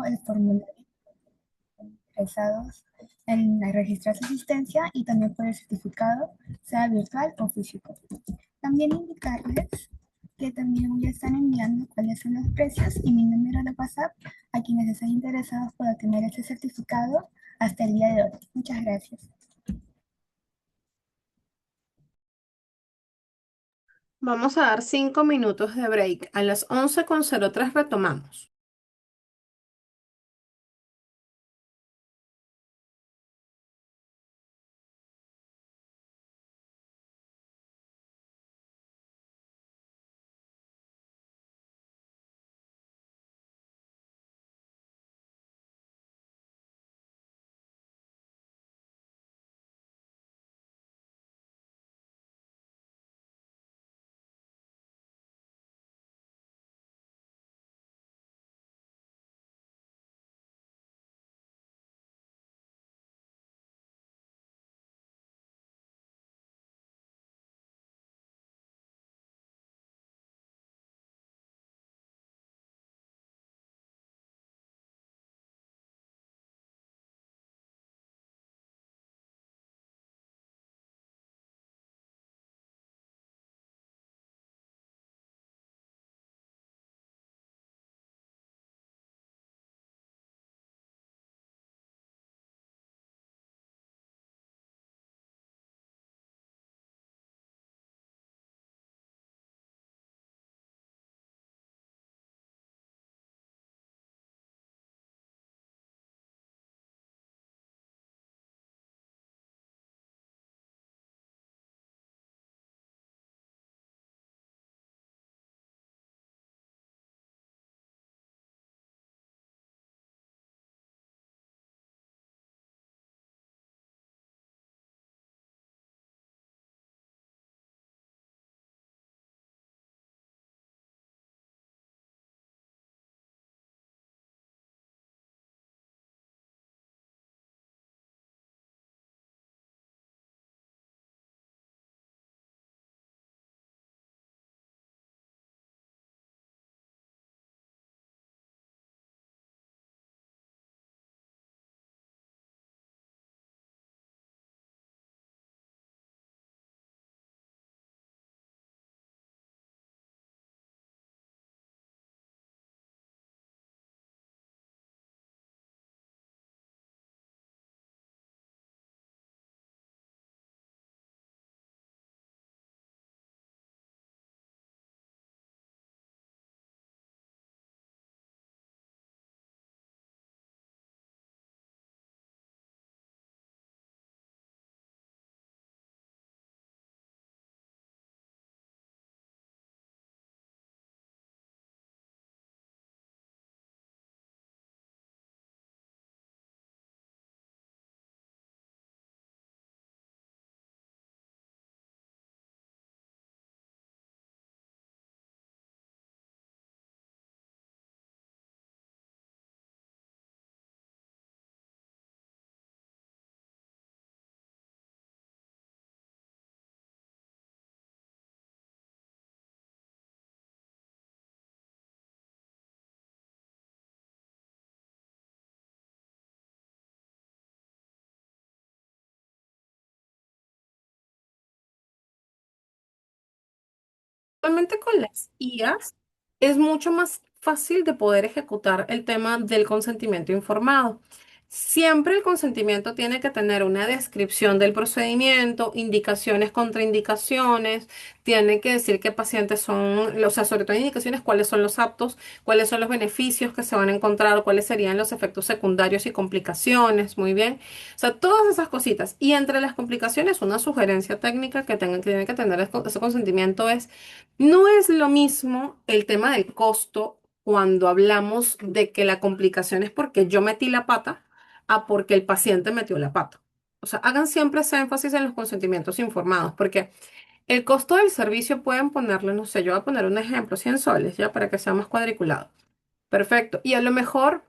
el formulario interesados en registrar su asistencia y también por el certificado, sea virtual o físico. También indicarles que también ya están enviando cuáles son los precios y mi número de WhatsApp a quienes estén interesados por obtener este certificado hasta el día de hoy. Muchas gracias. Vamos a dar 5 minutos de break. A las 11:03 retomamos. Realmente con las IAs es mucho más fácil de poder ejecutar el tema del consentimiento informado. Siempre el consentimiento tiene que tener una descripción del procedimiento, indicaciones, contraindicaciones, tiene que decir qué pacientes son, o sea, sobre todo indicaciones, cuáles son los aptos, cuáles son los beneficios que se van a encontrar, cuáles serían los efectos secundarios y complicaciones, muy bien. O sea, todas esas cositas. Y entre las complicaciones, una sugerencia técnica que tiene que tener ese consentimiento es no es lo mismo el tema del costo cuando hablamos de que la complicación es porque yo metí la pata a porque el paciente metió la pata. O sea, hagan siempre ese énfasis en los consentimientos informados, porque el costo del servicio pueden ponerle, no sé, yo voy a poner un ejemplo, 100 soles, ya para que sea más cuadriculado. Perfecto. Y a lo mejor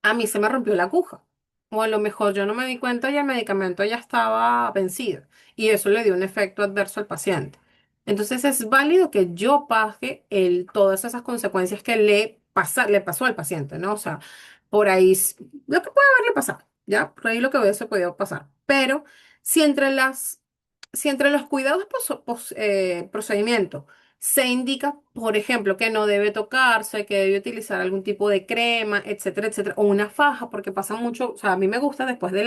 a mí se me rompió la aguja. O a lo mejor yo no me di cuenta y el medicamento ya estaba vencido. Y eso le dio un efecto adverso al paciente. Entonces es válido que yo pague todas esas consecuencias que le le pasó al paciente, ¿no? O sea, por ahí, lo que puede haberle pasado, ¿ya? Por ahí lo que hubiese podido pasar. Pero si entre si entre los cuidados procedimiento se indica, por ejemplo, que no debe tocarse, que debe utilizar algún tipo de crema, etcétera, etcétera, o una faja, porque pasa mucho, o sea, a mí me gusta después de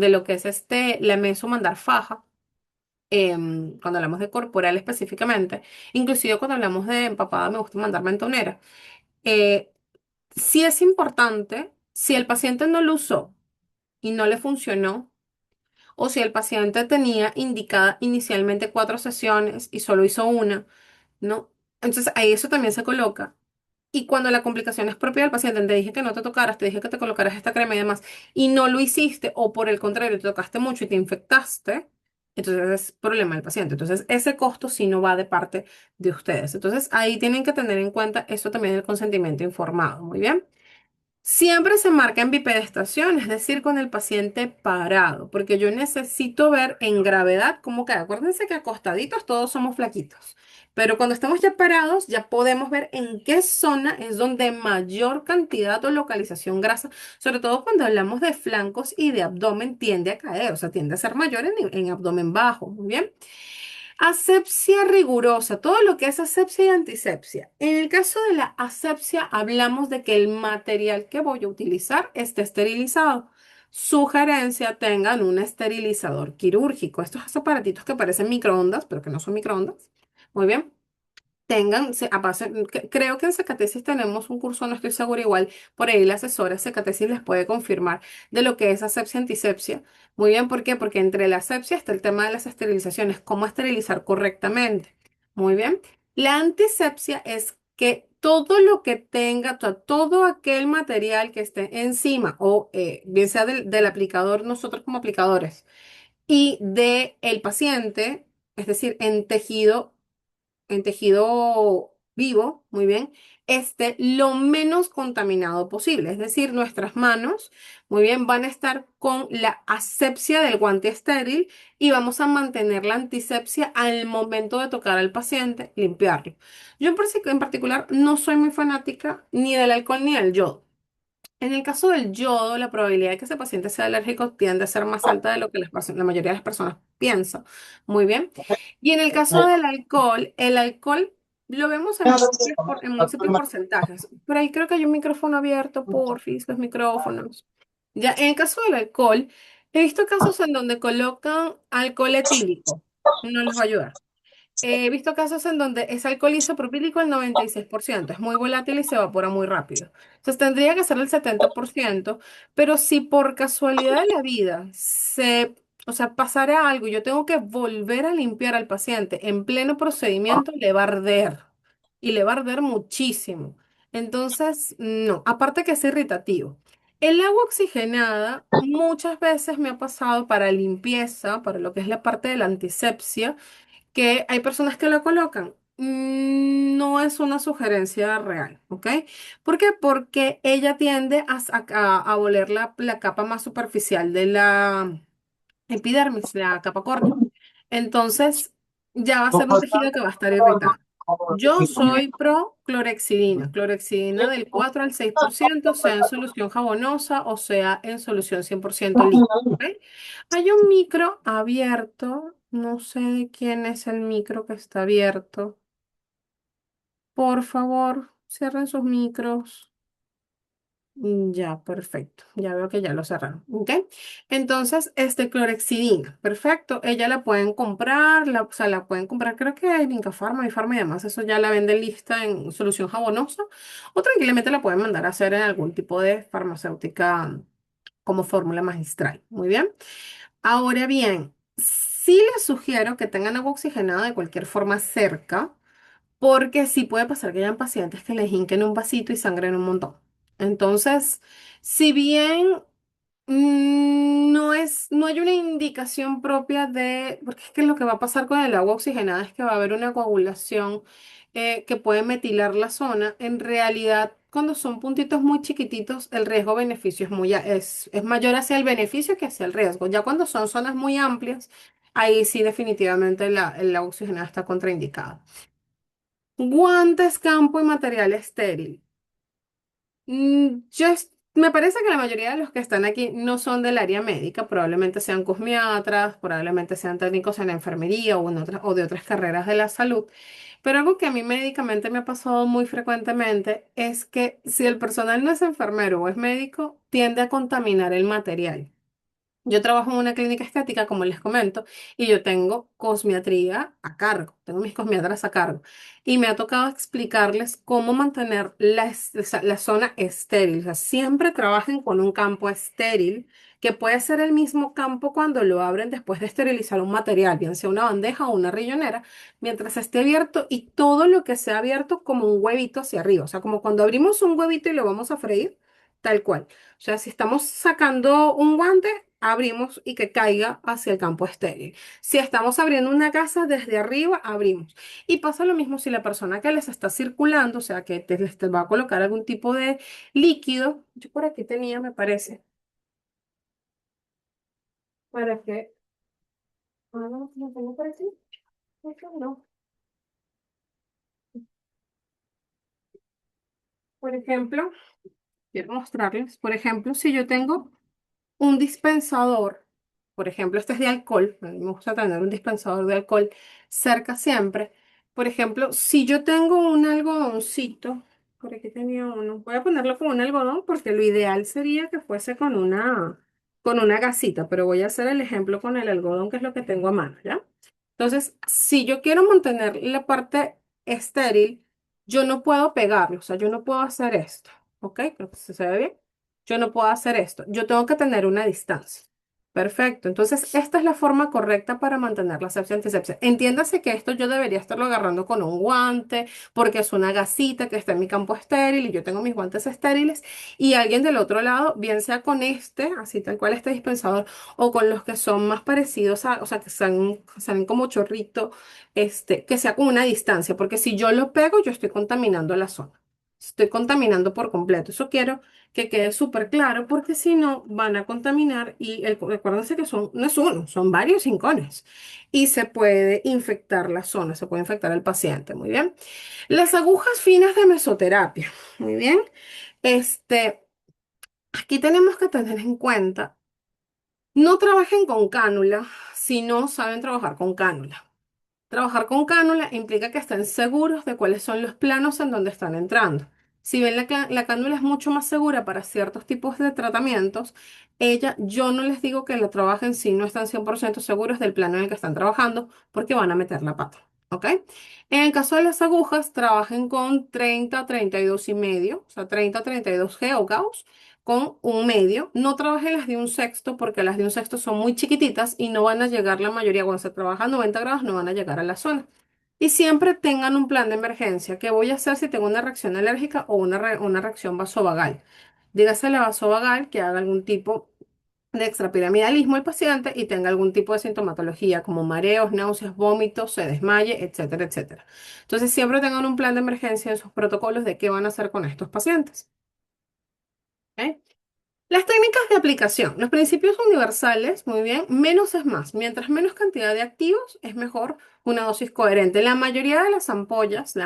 lo que es la meso mandar faja, cuando hablamos de corporal específicamente, inclusive cuando hablamos de empapada me gusta mandar mentonera. Eh, sí es importante, si el paciente no lo usó y no le funcionó, o si el paciente tenía indicada inicialmente 4 sesiones y solo hizo una, ¿no? Entonces ahí eso también se coloca. Y cuando la complicación es propia del paciente, te dije que no te tocaras, te dije que te colocaras esta crema y demás, y no lo hiciste, o por el contrario, te tocaste mucho y te infectaste, entonces es problema del paciente. Entonces ese costo sí no va de parte de ustedes. Entonces ahí tienen que tener en cuenta eso también el consentimiento informado. Muy bien. Siempre se marca en bipedestación, es decir, con el paciente parado, porque yo necesito ver en gravedad cómo queda. Acuérdense que acostaditos todos somos flaquitos, pero cuando estamos ya parados ya podemos ver en qué zona es donde mayor cantidad o localización grasa, sobre todo cuando hablamos de flancos y de abdomen, tiende a caer, o sea, tiende a ser mayor en abdomen bajo. Muy bien. Asepsia rigurosa, todo lo que es asepsia y antisepsia. En el caso de la asepsia, hablamos de que el material que voy a utilizar esté esterilizado. Sugerencia, tengan un esterilizador quirúrgico. Estos aparatitos que parecen microondas, pero que no son microondas. Muy bien. Creo que en Secatesis tenemos un curso, no estoy segura igual, por ahí la asesora de Secatesis les puede confirmar de lo que es asepsia antisepsia. Muy bien, ¿por qué? Porque entre la asepsia está el tema de las esterilizaciones, cómo esterilizar correctamente. Muy bien. La antisepsia es que todo lo que tenga, todo aquel material que esté encima o bien sea del aplicador, nosotros como aplicadores, y de el paciente, es decir, en tejido vivo, muy bien, esté lo menos contaminado posible. Es decir, nuestras manos, muy bien, van a estar con la asepsia del guante estéril y vamos a mantener la antisepsia al momento de tocar al paciente, limpiarlo. Yo en particular no soy muy fanática ni del alcohol ni del yodo. En el caso del yodo, la probabilidad de que ese paciente sea alérgico tiende a ser más alta de lo que la mayoría de las personas piensa. Muy bien. Y en el caso del alcohol, el alcohol lo vemos en múltiples porcentajes. Por ahí creo que hay un micrófono abierto, porfis, los micrófonos. Ya, en el caso del alcohol, he visto casos en donde colocan alcohol etílico. No les va a ayudar. He visto casos en donde es alcohol isopropílico el 96%, es muy volátil y se evapora muy rápido. Entonces tendría que ser el 70%, pero si por casualidad de la vida o sea, pasara algo y yo tengo que volver a limpiar al paciente en pleno procedimiento, le va a arder y le va a arder muchísimo. Entonces, no, aparte que es irritativo. El agua oxigenada muchas veces me ha pasado para limpieza, para lo que es la parte de la antisepsia que hay personas que lo colocan. No es una sugerencia real, ¿ok? ¿Por qué? Porque ella tiende a oler la capa más superficial de la epidermis, la capa córnea. Entonces, ya va a ser un tejido que va a estar irritado. Yo soy pro clorexidina, clorexidina del 4 al 6%, sea en solución jabonosa o sea en solución 100% líquida. ¿Ok? Hay un micro abierto, no sé de quién es el micro que está abierto. Por favor, cierren sus micros. Ya, perfecto. Ya veo que ya lo cerraron. ¿Ok? Entonces, clorexidina, perfecto. Ella la pueden comprar, o sea, la pueden comprar, creo que en Incafarma y Farma y demás. Eso ya la venden lista en solución jabonosa. O tranquilamente la pueden mandar a hacer en algún tipo de farmacéutica como fórmula magistral. Muy bien. Ahora bien, sí les sugiero que tengan agua oxigenada de cualquier forma cerca, porque sí puede pasar que hayan pacientes que les hinquen un vasito y sangren un montón. Entonces, si bien no hay una indicación propia porque es que lo que va a pasar con el agua oxigenada es que va a haber una coagulación que puede metilar la zona. En realidad, cuando son puntitos muy chiquititos, el riesgo-beneficio es mayor hacia el beneficio que hacia el riesgo. Ya cuando son zonas muy amplias, ahí sí definitivamente el agua oxigenada está contraindicada. Guantes, campo y material estéril. Me parece que la mayoría de los que están aquí no son del área médica, probablemente sean cosmiatras, probablemente sean técnicos en enfermería o, o de otras carreras de la salud, pero algo que a mí médicamente me ha pasado muy frecuentemente es que si el personal no es enfermero o es médico, tiende a contaminar el material. Yo trabajo en una clínica estética, como les comento, y yo tengo cosmiatría a cargo, tengo mis cosmiatras a cargo. Y me ha tocado explicarles cómo mantener la zona estéril. O sea, siempre trabajen con un campo estéril, que puede ser el mismo campo cuando lo abren después de esterilizar un material, bien sea una bandeja o una rillonera, mientras esté abierto y todo lo que sea abierto como un huevito hacia arriba. O sea, como cuando abrimos un huevito y lo vamos a freír, tal cual. O sea, si estamos sacando un guante, abrimos y que caiga hacia el campo estéril. Si estamos abriendo una casa, desde arriba abrimos. Y pasa lo mismo si la persona que les está circulando, o sea, que te va a colocar algún tipo de líquido. Yo por aquí tenía, me parece, para que... Ah, no, no tengo por aquí. Eso no. Por ejemplo, quiero mostrarles, por ejemplo, si yo tengo un dispensador, por ejemplo, este es de alcohol, a mí me gusta tener un dispensador de alcohol cerca siempre. Por ejemplo, si yo tengo un algodoncito, por aquí tenía uno, voy a ponerlo con un algodón porque lo ideal sería que fuese con una gasita, pero voy a hacer el ejemplo con el algodón, que es lo que tengo a mano, ¿ya? Entonces, si yo quiero mantener la parte estéril, yo no puedo pegarlo, o sea, yo no puedo hacer esto, ¿ok? Creo que se ve bien. Yo no puedo hacer esto. Yo tengo que tener una distancia. Perfecto. Entonces, esta es la forma correcta para mantener la asepsia antisepsia. Entiéndase que esto yo debería estarlo agarrando con un guante, porque es una gasita que está en mi campo estéril y yo tengo mis guantes estériles. Y alguien del otro lado, bien sea con este, así tal cual este dispensador, o con los que son más parecidos a, o sea, que salen como chorrito, que sea con una distancia, porque si yo lo pego, yo estoy contaminando la zona. Estoy contaminando por completo. Eso quiero que quede súper claro, porque si no van a contaminar y recuérdense que son, no es uno, son varios rincones y se puede infectar la zona, se puede infectar al paciente. Muy bien. Las agujas finas de mesoterapia. Muy bien. Este, aquí tenemos que tener en cuenta, no trabajen con cánula si no saben trabajar con cánula. Trabajar con cánula implica que estén seguros de cuáles son los planos en donde están entrando. Si bien la cánula es mucho más segura para ciertos tipos de tratamientos, yo no les digo que la trabajen si no están 100% seguros del plano en el que están trabajando, porque van a meter la pata. ¿Ok? En el caso de las agujas, trabajen con 30 32 y medio, o sea, 30 32 G o Gauss, con un medio. No trabajen las de un sexto porque las de un sexto son muy chiquititas y no van a llegar la mayoría, cuando se trabaja a 90 grados, no van a llegar a la zona. Y siempre tengan un plan de emergencia. ¿Qué voy a hacer si tengo una reacción alérgica o una reacción vasovagal? Dígase la vasovagal que haga algún tipo de extrapiramidalismo el paciente y tenga algún tipo de sintomatología como mareos, náuseas, vómitos, se desmaye, etcétera, etcétera. Entonces siempre tengan un plan de emergencia en sus protocolos de qué van a hacer con estos pacientes. ¿Ok? Las técnicas de aplicación, los principios universales, muy bien, menos es más. Mientras menos cantidad de activos, es mejor una dosis coherente. La mayoría de las ampollas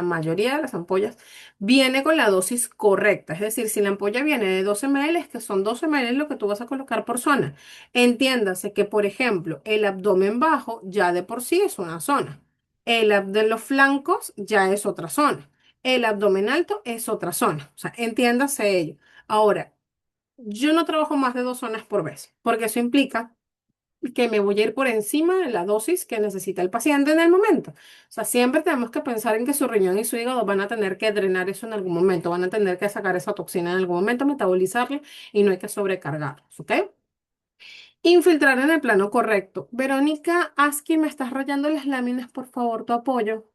viene con la dosis correcta. Es decir, si la ampolla viene de 12 ml, es que son 12 ml lo que tú vas a colocar por zona. Entiéndase que, por ejemplo, el abdomen bajo ya de por sí es una zona. De los flancos ya es otra zona. El abdomen alto es otra zona. O sea, entiéndase ello. Ahora, yo no trabajo más de 2 zonas por vez, porque eso implica que me voy a ir por encima de la dosis que necesita el paciente en el momento. O sea, siempre tenemos que pensar en que su riñón y su hígado van a tener que drenar eso en algún momento, van a tener que sacar esa toxina en algún momento, metabolizarla y no hay que sobrecargarlos, ¿ok? Infiltrar en el plano correcto. Verónica Aski, me estás rayando las láminas, por favor, tu apoyo.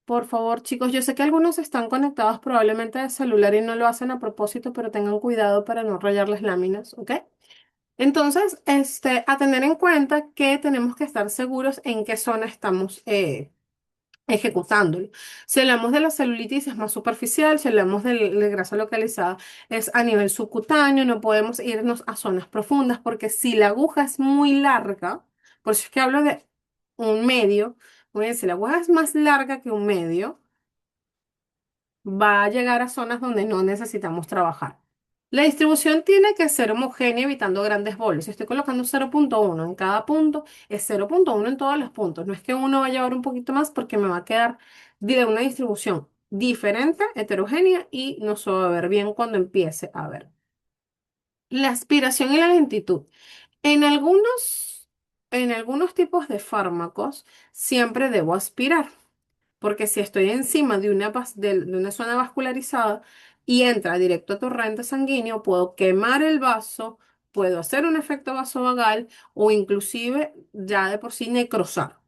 Por favor, chicos, yo sé que algunos están conectados probablemente de celular y no lo hacen a propósito, pero tengan cuidado para no rayar las láminas, ¿ok? Entonces, a tener en cuenta que tenemos que estar seguros en qué zona estamos ejecutándolo. Si hablamos de la celulitis es más superficial, si hablamos de grasa localizada es a nivel subcutáneo, no podemos irnos a zonas profundas porque si la aguja es muy larga, por eso es que hablo de un medio, voy a decir, la aguja es más larga que un medio, va a llegar a zonas donde no necesitamos trabajar. La distribución tiene que ser homogénea evitando grandes bolos. Si estoy colocando 0,1 en cada punto, es 0,1 en todos los puntos. No es que uno va a llevar un poquito más porque me va a quedar de una distribución diferente, heterogénea y no se va a ver bien cuando empiece a ver. La aspiración y la lentitud. En algunos tipos de fármacos siempre debo aspirar, porque si estoy encima de una zona vascularizada y entra directo a torrente sanguíneo, puedo quemar el vaso, puedo hacer un efecto vasovagal o inclusive ya de por sí necrosar,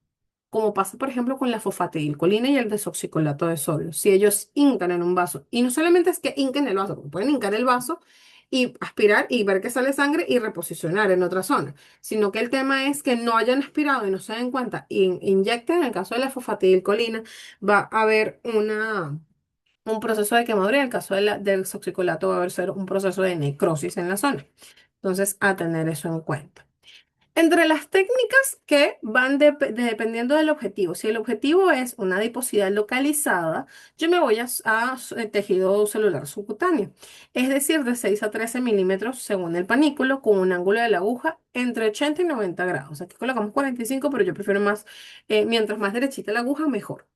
como pasa por ejemplo con la fosfatidilcolina y el desoxicolato de sodio. Si ellos hincan en un vaso, y no solamente es que hinquen el vaso, porque pueden hincar el vaso y aspirar y ver que sale sangre y reposicionar en otra zona, sino que el tema es que no hayan aspirado y no se den cuenta y inyecten, en el caso de la fosfatidilcolina, va a haber un proceso de quemadura y en el caso del desoxicolato va a haber ser un proceso de necrosis en la zona. Entonces, a tener eso en cuenta. Entre las técnicas que van dependiendo del objetivo. Si el objetivo es una adiposidad localizada, yo me voy a tejido celular subcutáneo, es decir, de 6 a 13 milímetros según el panículo, con un ángulo de la aguja entre 80 y 90 grados. Aquí colocamos 45, pero yo prefiero más, mientras más derechita la aguja, mejor.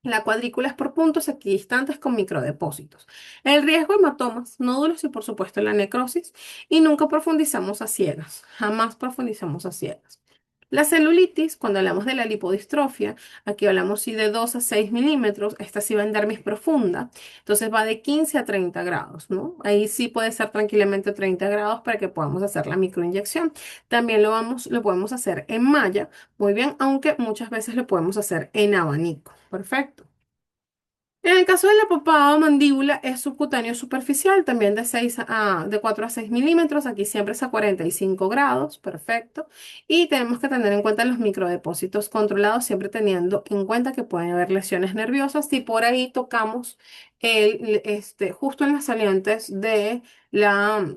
La cuadrícula es por puntos equidistantes con microdepósitos. El riesgo de hematomas, nódulos y por supuesto la necrosis. Y nunca profundizamos a ciegas. Jamás profundizamos a ciegas. La celulitis, cuando hablamos de la lipodistrofia, aquí hablamos sí de 2 a 6 milímetros. Esta sí va en dermis profunda. Entonces va de 15 a 30 grados, ¿no? Ahí sí puede ser tranquilamente 30 grados para que podamos hacer la microinyección. También lo podemos hacer en malla, muy bien, aunque muchas veces lo podemos hacer en abanico. Perfecto. En el caso de la papada mandíbula es subcutáneo superficial, también de 4 a 6 milímetros, aquí siempre es a 45 grados, perfecto. Y tenemos que tener en cuenta los microdepósitos controlados, siempre teniendo en cuenta que pueden haber lesiones nerviosas si por ahí tocamos justo en las salientes de la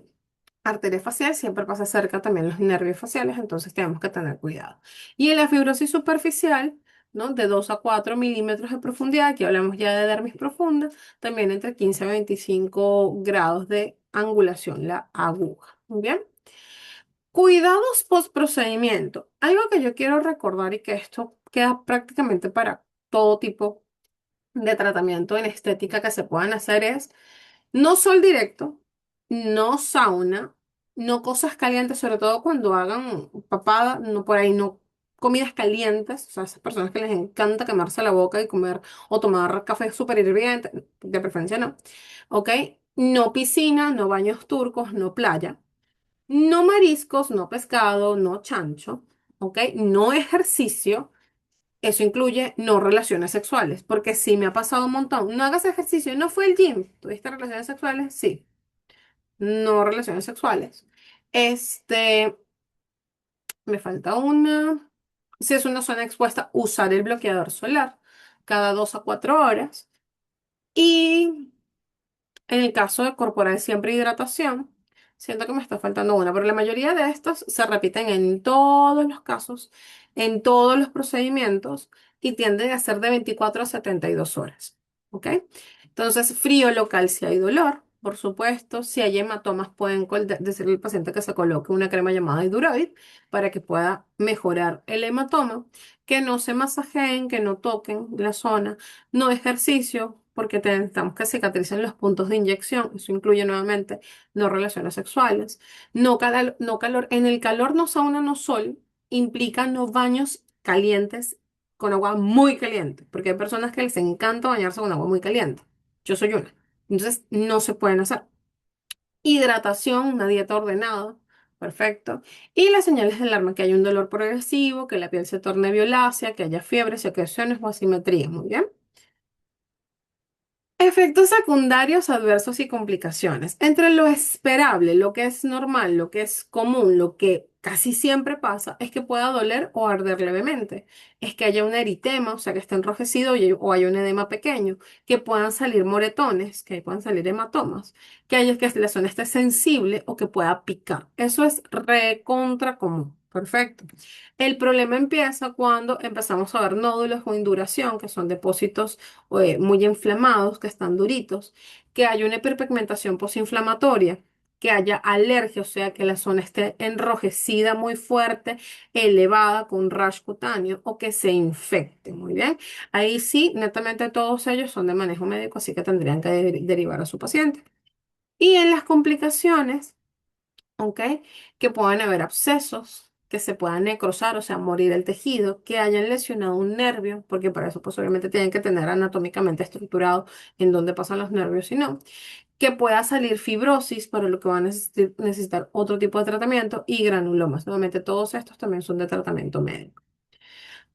arteria facial, siempre pasa cerca también los nervios faciales, entonces tenemos que tener cuidado. Y en la fibrosis superficial, ¿no? De 2 a 4 milímetros de profundidad, aquí hablamos ya de dermis profunda, también entre 15 a 25 grados de angulación, la aguja. Muy bien. Cuidados post procedimiento. Algo que yo quiero recordar y que esto queda prácticamente para todo tipo de tratamiento en estética que se puedan hacer es no sol directo, no sauna, no cosas calientes, sobre todo cuando hagan papada, no por ahí, no comidas calientes, o sea, esas personas que les encanta quemarse la boca y comer o tomar café súper hirviente, de preferencia no, ¿ok? No piscina, no baños turcos, no playa, no mariscos, no pescado, no chancho, ¿ok? No ejercicio. Eso incluye no relaciones sexuales, porque sí me ha pasado un montón. No hagas ejercicio, no fue el gym. ¿Tuviste relaciones sexuales? Sí. No relaciones sexuales. Este, me falta una. Si es una zona expuesta, usar el bloqueador solar cada 2 a 4 horas. Y en el caso de corporal siempre hidratación, siento que me está faltando una, pero la mayoría de estos se repiten en todos los casos, en todos los procedimientos y tienden a ser de 24 a 72 horas. ¿Ok? Entonces, frío local si hay dolor, por supuesto. Si hay hematomas, pueden decirle al paciente que se coloque una crema llamada Hiduroid para que pueda mejorar el hematoma, que no se masajeen, que no toquen la zona, no ejercicio, porque necesitamos que cicatricen los puntos de inyección. Eso incluye nuevamente no relaciones sexuales, no calor. En el calor no sauna, no sol, implica no baños calientes con agua muy caliente, porque hay personas que les encanta bañarse con agua muy caliente. Yo soy una. Entonces, no se pueden hacer. Hidratación, una dieta ordenada. Perfecto. Y las señales de alarma, que hay un dolor progresivo, que la piel se torne violácea, que haya fiebre, secreciones o asimetría. Muy bien. Efectos secundarios adversos y complicaciones. Entre lo esperable, lo que es normal, lo que es común, lo que casi siempre pasa es que pueda doler o arder levemente, es que haya un eritema, o sea, que esté enrojecido o haya un edema pequeño, que puedan salir moretones, que puedan salir hematomas, que haya que la zona esté sensible o que pueda picar. Eso es recontra común. Perfecto. El problema empieza cuando empezamos a ver nódulos o induración, que son depósitos muy inflamados, que están duritos, que hay una hiperpigmentación posinflamatoria, que haya alergia, o sea, que la zona esté enrojecida muy fuerte, elevada con rash cutáneo o que se infecte. Muy bien. Ahí sí, netamente todos ellos son de manejo médico, así que tendrían que derivar a su paciente. Y en las complicaciones, ¿ok? Que puedan haber abscesos, que se puedan necrosar, o sea, morir el tejido, que hayan lesionado un nervio, porque para eso pues obviamente tienen que tener anatómicamente estructurado en dónde pasan los nervios y no, que pueda salir fibrosis, para lo que van a necesitar otro tipo de tratamiento, y granulomas. Nuevamente, todos estos también son de tratamiento médico.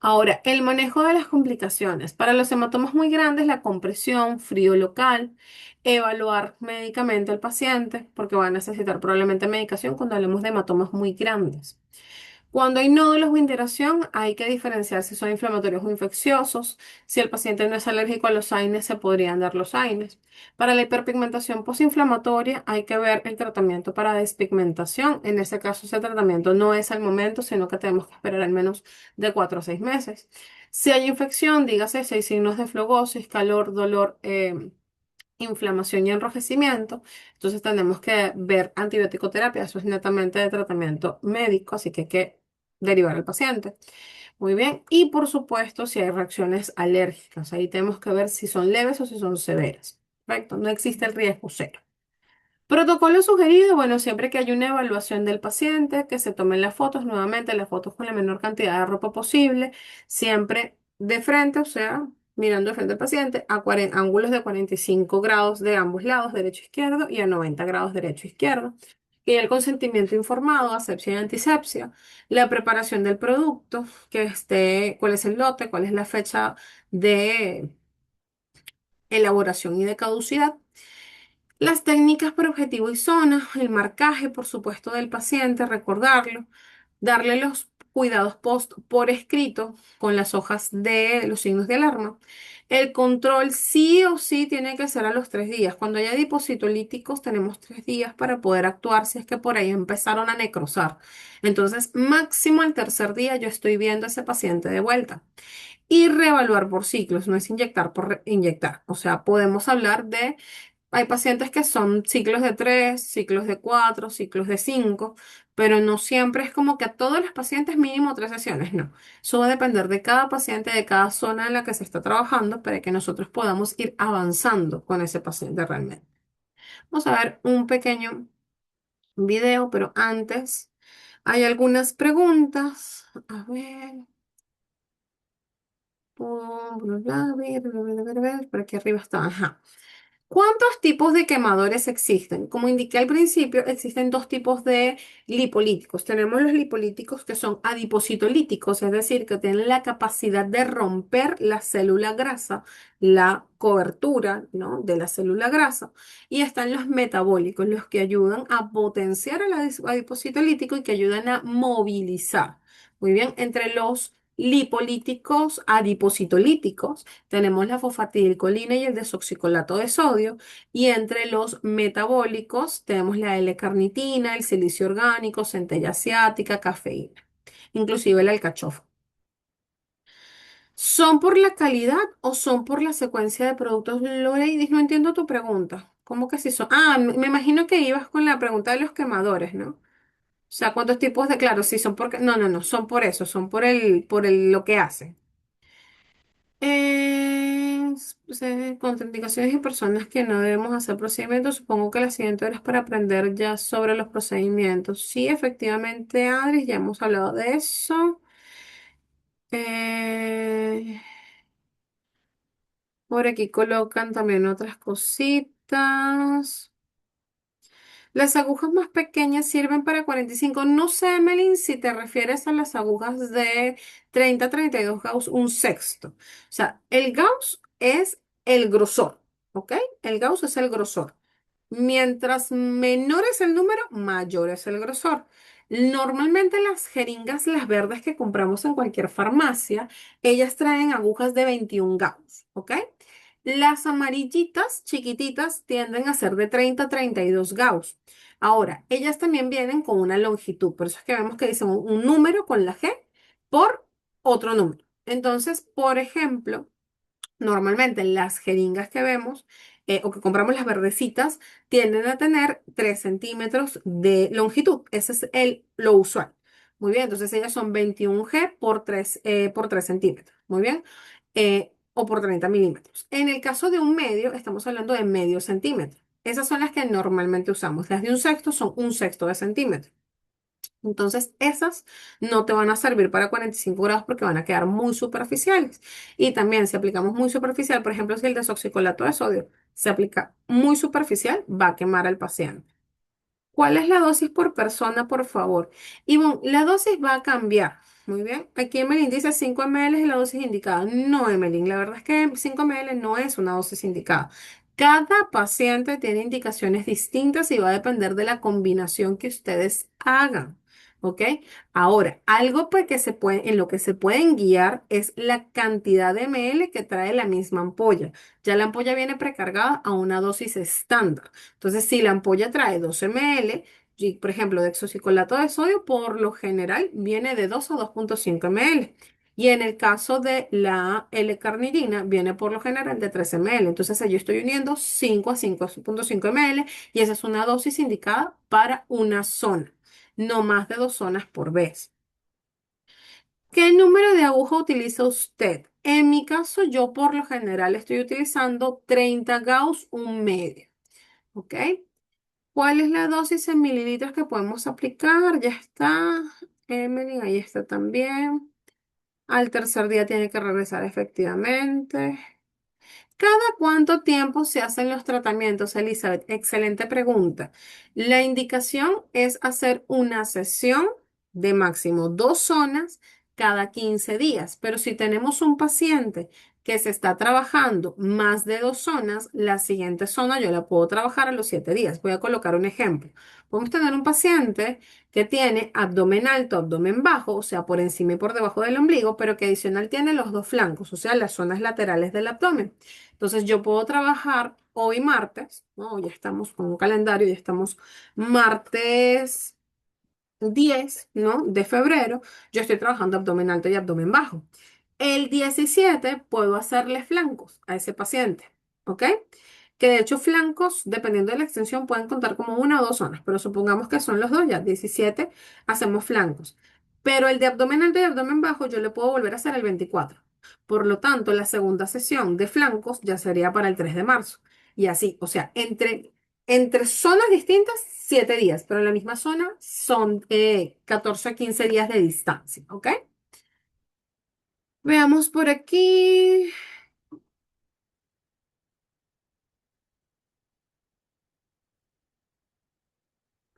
Ahora, el manejo de las complicaciones. Para los hematomas muy grandes, la compresión, frío local, evaluar médicamente al paciente, porque va a necesitar probablemente medicación cuando hablemos de hematomas muy grandes. Cuando hay nódulos o inderación, hay que diferenciar si son inflamatorios o infecciosos. Si el paciente no es alérgico a los AINES, se podrían dar los AINES. Para la hiperpigmentación posinflamatoria, hay que ver el tratamiento para despigmentación. En ese caso, ese tratamiento no es al momento, sino que tenemos que esperar al menos de 4 a 6 meses. Si hay infección, dígase, si hay signos de flegosis, calor, dolor, inflamación y enrojecimiento, entonces tenemos que ver antibiótico-terapia. Eso es netamente de tratamiento médico, así que hay que derivar al paciente. Muy bien. Y por supuesto, si hay reacciones alérgicas, ahí tenemos que ver si son leves o si son severas. Perfecto. No existe el riesgo cero. Protocolo sugerido, bueno, siempre que haya una evaluación del paciente, que se tomen las fotos, nuevamente las fotos con la menor cantidad de ropa posible, siempre de frente, o sea, mirando de frente al paciente, a ángulos de 45 grados de ambos lados, derecho e izquierdo, y a 90 grados derecho e izquierdo. Y el consentimiento informado, asepsia y antisepsia, la preparación del producto, que esté, cuál es el lote, cuál es la fecha de elaboración y de caducidad. Las técnicas por objetivo y zona, el marcaje, por supuesto, del paciente, recordarlo, darle los cuidados post por escrito con las hojas de los signos de alarma. El control sí o sí tiene que ser a los 3 días. Cuando haya adipositolíticos tenemos 3 días para poder actuar si es que por ahí empezaron a necrosar. Entonces, máximo al tercer día yo estoy viendo a ese paciente de vuelta. Y reevaluar por ciclos, no es inyectar por inyectar. O sea, podemos hablar de hay pacientes que son ciclos de 3, ciclos de 4, ciclos de 5, pero no siempre es como que a todos los pacientes mínimo 3 sesiones, no. Eso va a depender de cada paciente, de cada zona en la que se está trabajando para que nosotros podamos ir avanzando con ese paciente realmente. Vamos a ver un pequeño video, pero antes hay algunas preguntas. A ver. Por aquí arriba está. Ajá. ¿Cuántos tipos de quemadores existen? Como indiqué al principio, existen dos tipos de lipolíticos. Tenemos los lipolíticos que son adipositolíticos, es decir, que tienen la capacidad de romper la célula grasa, la cobertura, ¿no?, de la célula grasa. Y están los metabólicos, los que ayudan a potenciar el adipositolítico y que ayudan a movilizar. Muy bien, entre los lipolíticos adipositolíticos tenemos la fosfatidilcolina y el desoxicolato de sodio. Y entre los metabólicos tenemos la L-carnitina, el silicio orgánico, centella asiática, cafeína, inclusive el alcachofa. ¿Son por la calidad o son por la secuencia de productos? Lorena, no entiendo tu pregunta. ¿Cómo que si son? Ah, me imagino que ibas con la pregunta de los quemadores, ¿no? O sea, ¿cuántos tipos de? Claro, sí, son porque. No, no, no, son por eso, son por lo que hacen. Contraindicaciones y personas que no debemos hacer procedimientos. Supongo que la siguiente hora es para aprender ya sobre los procedimientos. Sí, efectivamente, Adri, ya hemos hablado de eso. Eh, por aquí colocan también otras cositas. Las agujas más pequeñas sirven para 45. No sé, Melin, si te refieres a las agujas de 30 a 32 Gauss, un sexto. O sea, el Gauss es el grosor, ¿ok? El Gauss es el grosor. Mientras menor es el número, mayor es el grosor. Normalmente las jeringas, las verdes que compramos en cualquier farmacia, ellas traen agujas de 21 gauss, ¿ok? Las amarillitas chiquititas tienden a ser de 30 a 32 gauss. Ahora, ellas también vienen con una longitud, por eso es que vemos que dicen un número con la G por otro número. Entonces, por ejemplo, normalmente las jeringas que vemos o que compramos las verdecitas tienden a tener 3 centímetros de longitud. Ese es lo usual. Muy bien, entonces ellas son 21G por 3 centímetros. Muy bien. O por 30 milímetros. En el caso de un medio, estamos hablando de medio centímetro. Esas son las que normalmente usamos. Las de un sexto son un sexto de centímetro. Entonces, esas no te van a servir para 45 grados porque van a quedar muy superficiales. Y también, si aplicamos muy superficial, por ejemplo, si el desoxicolato de sodio se aplica muy superficial, va a quemar al paciente. ¿Cuál es la dosis por persona, por favor? Y bueno, la dosis va a cambiar. Muy bien. Aquí Emelín dice 5 ml es la dosis indicada. No, Emelín, la verdad es que 5 ml no es una dosis indicada. Cada paciente tiene indicaciones distintas y va a depender de la combinación que ustedes hagan. ¿Ok? Ahora, algo pues que en lo que se pueden guiar es la cantidad de ml que trae la misma ampolla. Ya la ampolla viene precargada a una dosis estándar. Entonces, si la ampolla trae 12 ml, y, por ejemplo, de hexosicolato de sodio, por lo general viene de 2 a 2,5 ml. Y en el caso de la L-carnitina, viene por lo general de 3 ml. Entonces, yo estoy uniendo 5 a 5,5 ml y esa es una dosis indicada para una zona, no más de 2 zonas por vez. ¿Qué número de aguja utiliza usted? En mi caso, yo por lo general estoy utilizando 30 Gauss, un medio. ¿Ok? ¿Cuál es la dosis en mililitros que podemos aplicar? Ya está. Emily, ahí está también. Al tercer día tiene que regresar efectivamente. ¿Cada cuánto tiempo se hacen los tratamientos, Elizabeth? Excelente pregunta. La indicación es hacer una sesión de máximo 2 zonas cada 15 días, pero si tenemos un paciente que se está trabajando más de 2 zonas, la siguiente zona yo la puedo trabajar a los 7 días. Voy a colocar un ejemplo. Podemos tener un paciente que tiene abdomen alto, abdomen bajo, o sea, por encima y por debajo del ombligo, pero que adicional tiene los dos flancos, o sea, las zonas laterales del abdomen. Entonces yo puedo trabajar hoy martes, ¿no? Ya estamos con un calendario, ya estamos martes 10, ¿no? De febrero. Yo estoy trabajando abdomen alto y abdomen bajo. El 17 puedo hacerle flancos a ese paciente, ¿ok? Que de hecho flancos, dependiendo de la extensión, pueden contar como 1 o 2 zonas, pero supongamos que son los dos ya, 17 hacemos flancos. Pero el de abdomen alto y abdomen bajo yo le puedo volver a hacer el 24. Por lo tanto, la segunda sesión de flancos ya sería para el 3 de marzo. Y así, o sea, entre zonas distintas, 7 días, pero en la misma zona son 14 a 15 días de distancia, ¿ok? Veamos por aquí.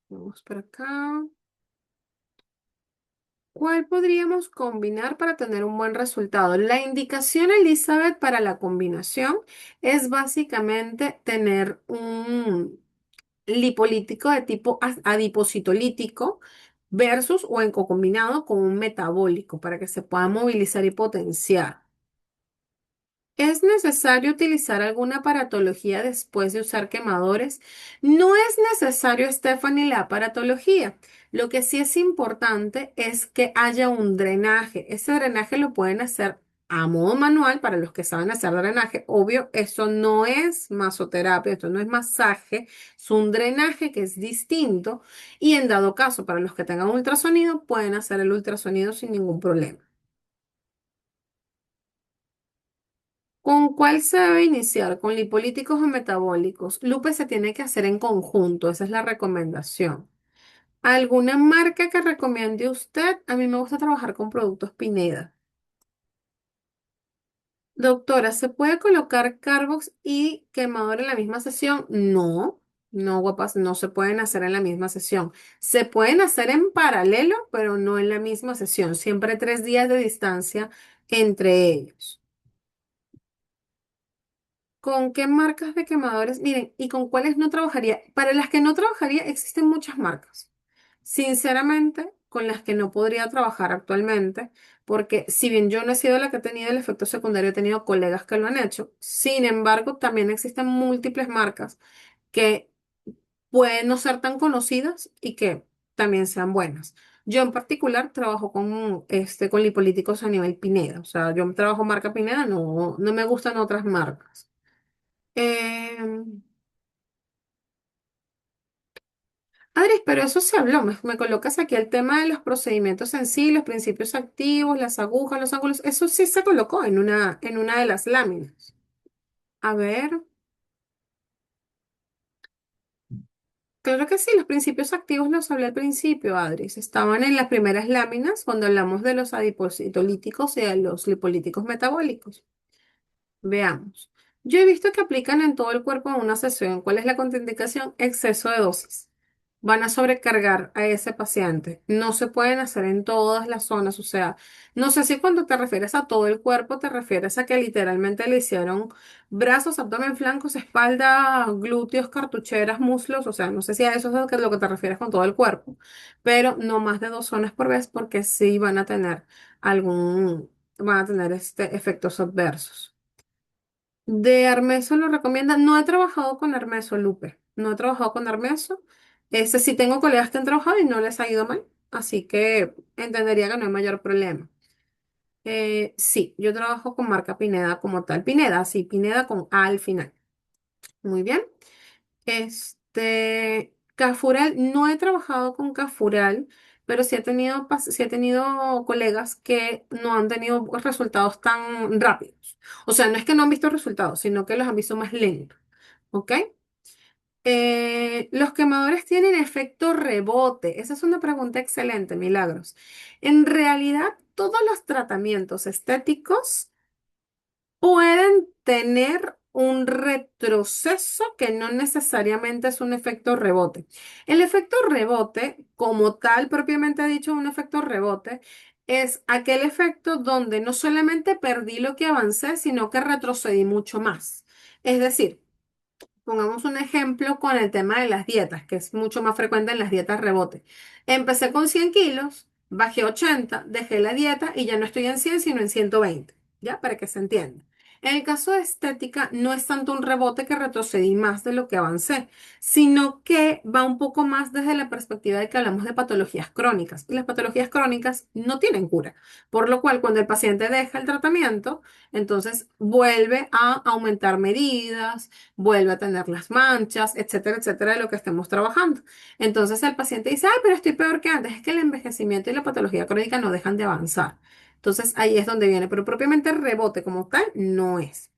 Vamos por acá. ¿Cuál podríamos combinar para tener un buen resultado? La indicación, Elizabeth, para la combinación es básicamente tener un lipolítico de tipo adipositolítico versus o combinado con un metabólico para que se pueda movilizar y potenciar. ¿Es necesario utilizar alguna aparatología después de usar quemadores? No es necesario, Stephanie, la aparatología. Lo que sí es importante es que haya un drenaje. Ese drenaje lo pueden hacer a modo manual para los que saben hacer drenaje. Obvio, eso no es masoterapia, esto no es masaje, es un drenaje que es distinto y en dado caso, para los que tengan ultrasonido, pueden hacer el ultrasonido sin ningún problema. ¿Con cuál se debe iniciar? ¿Con lipolíticos o metabólicos? Lupe se tiene que hacer en conjunto, esa es la recomendación. ¿Alguna marca que recomiende usted? A mí me gusta trabajar con productos Pineda. Doctora, ¿se puede colocar Carbox y quemador en la misma sesión? No, no, guapas, no se pueden hacer en la misma sesión. Se pueden hacer en paralelo, pero no en la misma sesión. Siempre 3 días de distancia entre ellos. ¿Con qué marcas de quemadores? Miren, ¿y con cuáles no trabajaría? Para las que no trabajaría existen muchas marcas. Sinceramente, con las que no podría trabajar actualmente, porque si bien yo no he sido la que ha tenido el efecto secundario, he tenido colegas que lo han hecho. Sin embargo, también existen múltiples marcas que pueden no ser tan conocidas y que también sean buenas. Yo en particular trabajo con lipolíticos a nivel Pineda. O sea, yo trabajo marca Pineda, no me gustan otras marcas. Em, Adri, pero eso se habló. Me colocas aquí el tema de los procedimientos en sí, los principios activos, las agujas, los ángulos. Eso sí se colocó en una de las láminas. A ver, claro que sí, los principios activos los hablé al principio, Adri. Estaban en las primeras láminas cuando hablamos de los adipositolíticos y de los lipolíticos metabólicos. Veamos. Yo he visto que aplican en todo el cuerpo en una sesión. ¿Cuál es la contraindicación? Exceso de dosis. Van a sobrecargar a ese paciente. No se pueden hacer en todas las zonas. O sea, no sé si cuando te refieres a todo el cuerpo te refieres a que literalmente le hicieron brazos, abdomen, flancos, espalda, glúteos, cartucheras, muslos. O sea, no sé si a eso es lo que te refieres con todo el cuerpo. Pero no más de 2 zonas por vez porque sí van a tener efectos adversos. De Armeso lo recomienda. No he trabajado con Armeso, Lupe. No he trabajado con Armeso. Ese sí tengo colegas que han trabajado y no les ha ido mal. Así que entendería que no hay mayor problema. Sí, yo trabajo con marca Pineda como tal. Pineda, sí, Pineda con A al final. Muy bien. Cafural, no he trabajado con Cafural, pero sí he tenido colegas que no han tenido resultados tan rápidos. O sea, no es que no han visto resultados, sino que los han visto más lentos. ¿Ok? Los quemadores tienen efecto rebote. Esa es una pregunta excelente, Milagros. En realidad, todos los tratamientos estéticos pueden tener un retroceso que no necesariamente es un efecto rebote. El efecto rebote, como tal, propiamente dicho, un efecto rebote, es aquel efecto donde no solamente perdí lo que avancé, sino que retrocedí mucho más. Es decir, pongamos un ejemplo con el tema de las dietas, que es mucho más frecuente en las dietas rebote. Empecé con 100 kilos, bajé 80, dejé la dieta y ya no estoy en 100, sino en 120, ¿ya? Para que se entienda. En el caso de estética, no es tanto un rebote que retrocedí más de lo que avancé, sino que va un poco más desde la perspectiva de que hablamos de patologías crónicas. Y las patologías crónicas no tienen cura, por lo cual cuando el paciente deja el tratamiento, entonces vuelve a aumentar medidas, vuelve a tener las manchas, etcétera, etcétera, de lo que estemos trabajando. Entonces el paciente dice, ay, pero estoy peor que antes. Es que el envejecimiento y la patología crónica no dejan de avanzar. Entonces ahí es donde viene, pero propiamente el rebote como tal no es.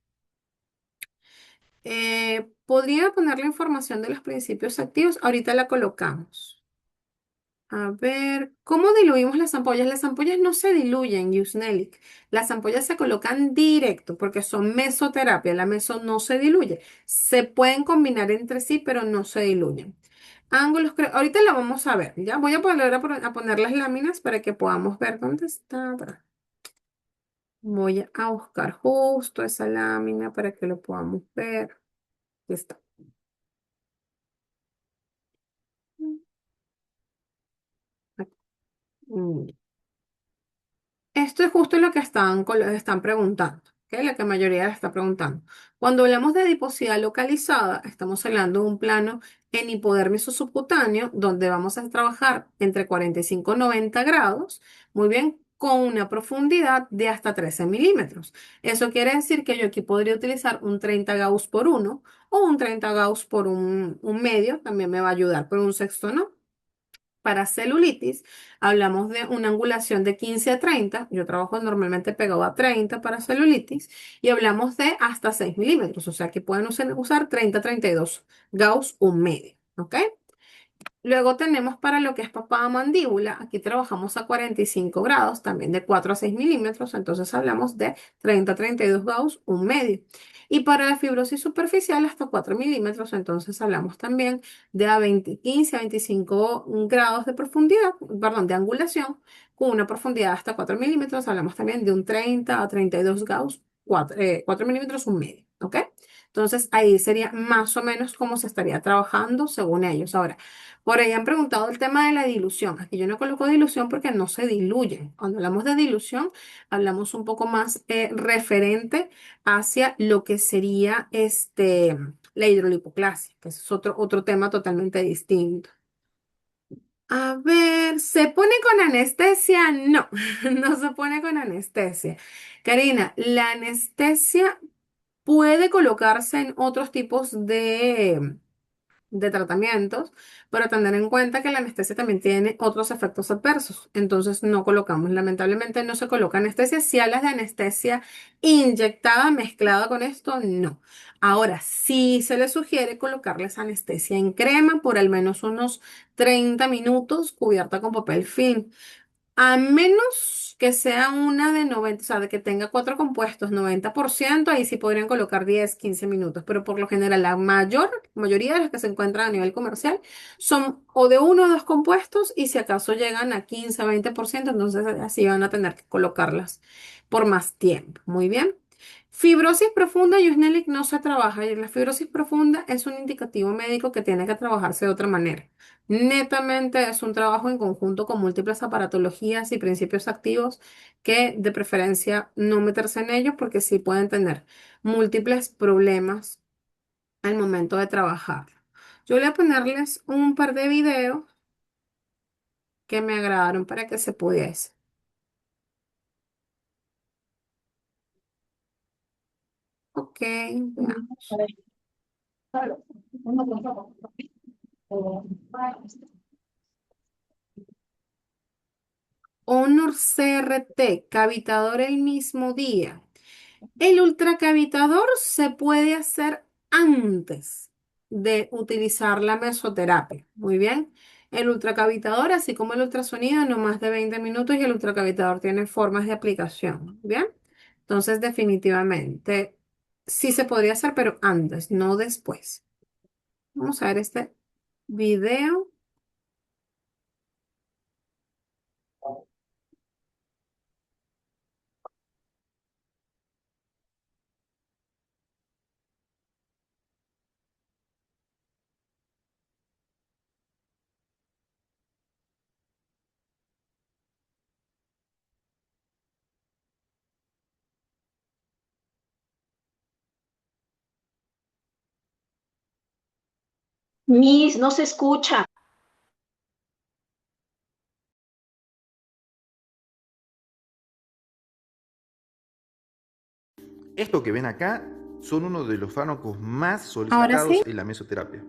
Podría poner la información de los principios activos, ahorita la colocamos. A ver, ¿cómo diluimos las ampollas? Las ampollas no se diluyen, Yusnelik. Las ampollas se colocan directo porque son mesoterapia. La meso no se diluye. Se pueden combinar entre sí, pero no se diluyen. Ángulos, ahorita la vamos a ver. Ya voy a volver a poner las láminas para que podamos ver dónde está. Voy a buscar justo esa lámina para que lo podamos ver. Aquí está. Aquí. Esto es justo lo que están preguntando, ¿ok? La que mayoría le está preguntando. Cuando hablamos de adiposidad localizada, estamos hablando de un plano en hipodermis o subcutáneo, donde vamos a trabajar entre 45 y 90 grados, muy bien, con una profundidad de hasta 13 milímetros. Eso quiere decir que yo aquí podría utilizar un 30 Gauss por uno o un 30 Gauss por un medio, también me va a ayudar, pero un sexto no. Para celulitis, hablamos de una angulación de 15 a 30. Yo trabajo normalmente pegado a 30 para celulitis. Y hablamos de hasta 6 milímetros. O sea que pueden usar 30 a 32 Gauss un medio. ¿Ok? Luego tenemos para lo que es papada mandíbula, aquí trabajamos a 45 grados, también de 4 a 6 milímetros, entonces hablamos de 30 a 32 Gauss, un medio. Y para la fibrosis superficial hasta 4 milímetros, entonces hablamos también de 15 a 25 grados de profundidad, perdón, de angulación, con una profundidad hasta 4 milímetros, hablamos también de un 30 a 32 Gauss, 4 milímetros, un medio, ¿ok? Entonces, ahí sería más o menos cómo se estaría trabajando según ellos. Ahora, por ahí han preguntado el tema de la dilución. Aquí yo no coloco dilución porque no se diluyen. Cuando hablamos de dilución, hablamos un poco más referente hacia lo que sería la hidrolipoclasia, que ese es otro tema totalmente distinto. A ver, ¿se pone con anestesia? No, no se pone con anestesia. Karina, la anestesia puede colocarse en otros tipos de tratamientos, pero tener en cuenta que la anestesia también tiene otros efectos adversos. Entonces no colocamos, lamentablemente no se coloca anestesia. Si hablas de anestesia inyectada mezclada con esto, no. Ahora, sí se le sugiere colocarles anestesia en crema por al menos unos 30 minutos cubierta con papel film. A menos que sea una de 90, o sea, de que tenga cuatro compuestos, 90%, ahí sí podrían colocar 10, 15 minutos, pero por lo general la mayoría de las que se encuentran a nivel comercial son o de uno o dos compuestos y si acaso llegan a 15, 20%, entonces así van a tener que colocarlas por más tiempo. Muy bien. Fibrosis profunda, Yusnelik, no se trabaja y la fibrosis profunda es un indicativo médico que tiene que trabajarse de otra manera. Netamente es un trabajo en conjunto con múltiples aparatologías y principios activos que de preferencia no meterse en ellos porque sí pueden tener múltiples problemas al momento de trabajar. Yo voy a ponerles un par de videos que me agradaron para que se pudiese. Ok, veamos. Honor CRT, cavitador el mismo día. El ultracavitador se puede hacer antes de utilizar la mesoterapia. Muy bien. El ultracavitador, así como el ultrasonido, no más de 20 minutos y el ultracavitador tiene formas de aplicación. Bien. Entonces, definitivamente, sí se podría hacer, pero antes, no después. Vamos a ver este video. Miss, no se escucha. Esto que ven acá son uno de los fármacos más Ahora solicitados sí. en la mesoterapia.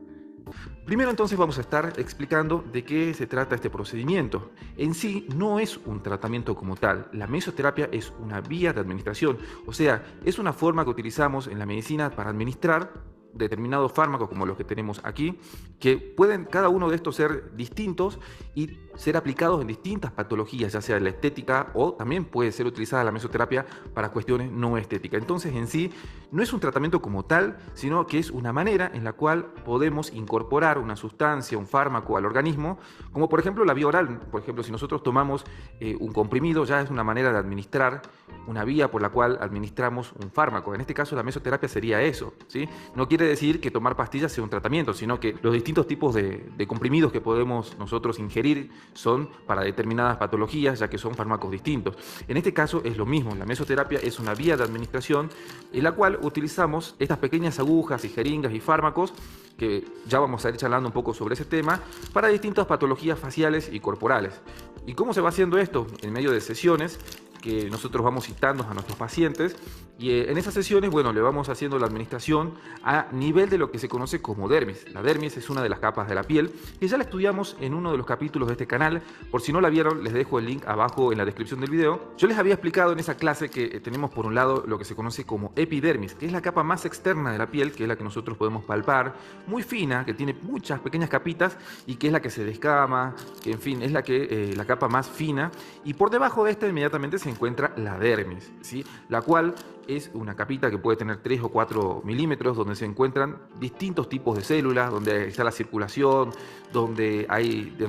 Primero entonces vamos a estar explicando de qué se trata este procedimiento. En sí no es un tratamiento como tal, la mesoterapia es una vía de administración, o sea, es una forma que utilizamos en la medicina para administrar determinados fármacos como los que tenemos aquí, que pueden cada uno de estos ser distintos y ser aplicados en distintas patologías, ya sea la estética o también puede ser utilizada la mesoterapia para cuestiones no estéticas. Entonces en sí no es un tratamiento como tal, sino que es una manera en la cual podemos incorporar una sustancia, un fármaco al organismo, como por ejemplo la vía oral. Por ejemplo, si nosotros tomamos un comprimido, ya es una manera de administrar, una vía por la cual administramos un fármaco. En este caso la mesoterapia sería eso, ¿sí? No quiere decir que tomar pastillas sea un tratamiento, sino que los distintos tipos de comprimidos que podemos nosotros ingerir son para determinadas patologías, ya que son fármacos distintos. En este caso es lo mismo, la mesoterapia es una vía de administración en la cual utilizamos estas pequeñas agujas y jeringas y fármacos, que ya vamos a ir charlando un poco sobre ese tema, para distintas patologías faciales y corporales. ¿Y cómo se va haciendo esto? En medio de sesiones que nosotros vamos citando a nuestros pacientes y en esas sesiones, bueno, le vamos haciendo la administración a nivel de lo que se conoce como dermis. La dermis es una de las capas de la piel que ya la estudiamos en uno de los capítulos de este canal. Por si no la vieron, les dejo el link abajo en la descripción del video. Yo les había explicado en esa clase que tenemos por un lado lo que se conoce como epidermis, que es la capa más externa de la piel, que es la que nosotros podemos palpar, muy fina, que tiene muchas pequeñas capitas y que es la que se descama, que en fin, es la capa más fina. Y por debajo de esta inmediatamente se se encuentra la dermis, ¿sí? La cual es una capita que puede tener 3 o 4 milímetros, donde se encuentran distintos tipos de células, donde está la circulación, donde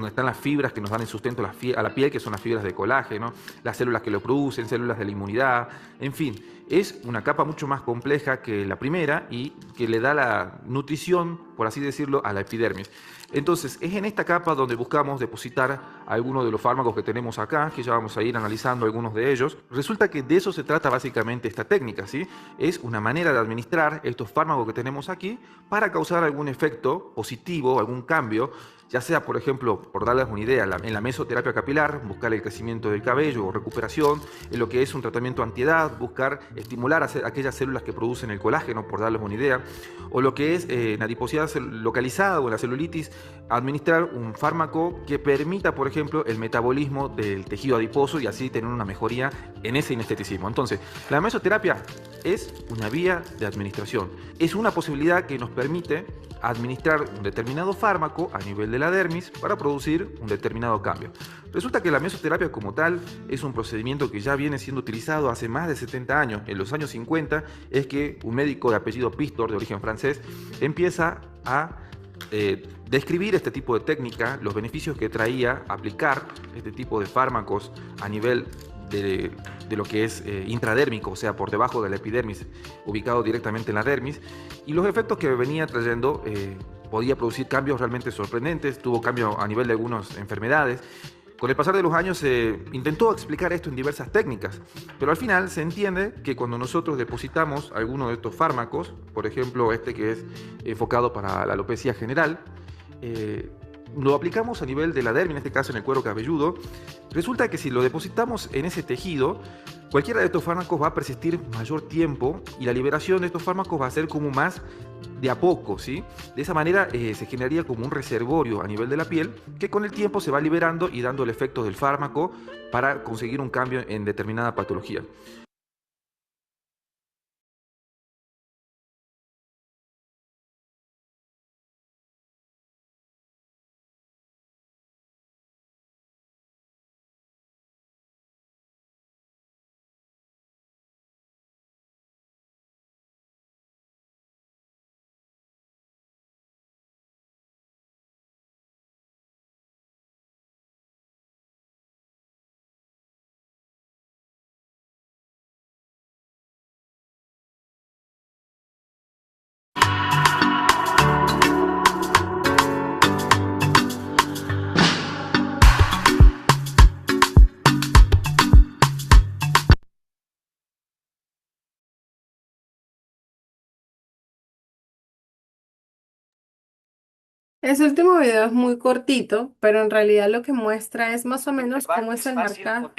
están las fibras que nos dan el sustento a la piel, que son las fibras de colágeno, las células que lo producen, células de la inmunidad, en fin. Es una capa mucho más compleja que la primera y que le da la nutrición, por así decirlo, a la epidermis. Entonces, es en esta capa donde buscamos depositar algunos de los fármacos que tenemos acá, que ya vamos a ir analizando algunos de ellos. Resulta que de eso se trata básicamente esta técnica, ¿sí? Es una manera de administrar estos fármacos que tenemos aquí para causar algún efecto positivo, algún cambio, ya sea, por ejemplo, por darles una idea, en la mesoterapia capilar, buscar el crecimiento del cabello o recuperación, en lo que es un tratamiento antiedad, buscar estimular a aquellas células que producen el colágeno, por darles una idea, o lo que es en adiposidad localizada o en la celulitis, administrar un fármaco que permita, por ejemplo, el metabolismo del tejido adiposo y así tener una mejoría en ese inesteticismo. Entonces, la mesoterapia es una vía de administración, es una posibilidad que nos permite administrar un determinado fármaco a nivel de la dermis para producir un determinado cambio. Resulta que la mesoterapia como tal es un procedimiento que ya viene siendo utilizado hace más de 70 años. En los años 50 es que un médico de apellido Pistor, de origen francés, empieza a describir este tipo de técnica, los beneficios que traía aplicar este tipo de fármacos a nivel de lo que es intradérmico, o sea, por debajo de la epidermis, ubicado directamente en la dermis, y los efectos que venía trayendo podía producir cambios realmente sorprendentes, tuvo cambio a nivel de algunas enfermedades. Con el pasar de los años se intentó explicar esto en diversas técnicas, pero al final se entiende que cuando nosotros depositamos alguno de estos fármacos, por ejemplo este que es enfocado para la alopecia general, lo aplicamos a nivel de la dermis, en este caso en el cuero cabelludo, resulta que si lo depositamos en ese tejido, cualquiera de estos fármacos va a persistir mayor tiempo y la liberación de estos fármacos va a ser como más de a poco, ¿sí? De esa manera se generaría como un reservorio a nivel de la piel que con el tiempo se va liberando y dando el efecto del fármaco para conseguir un cambio en determinada patología. Ese último video es muy cortito, pero en realidad lo que muestra es más o menos cómo es el marcaje.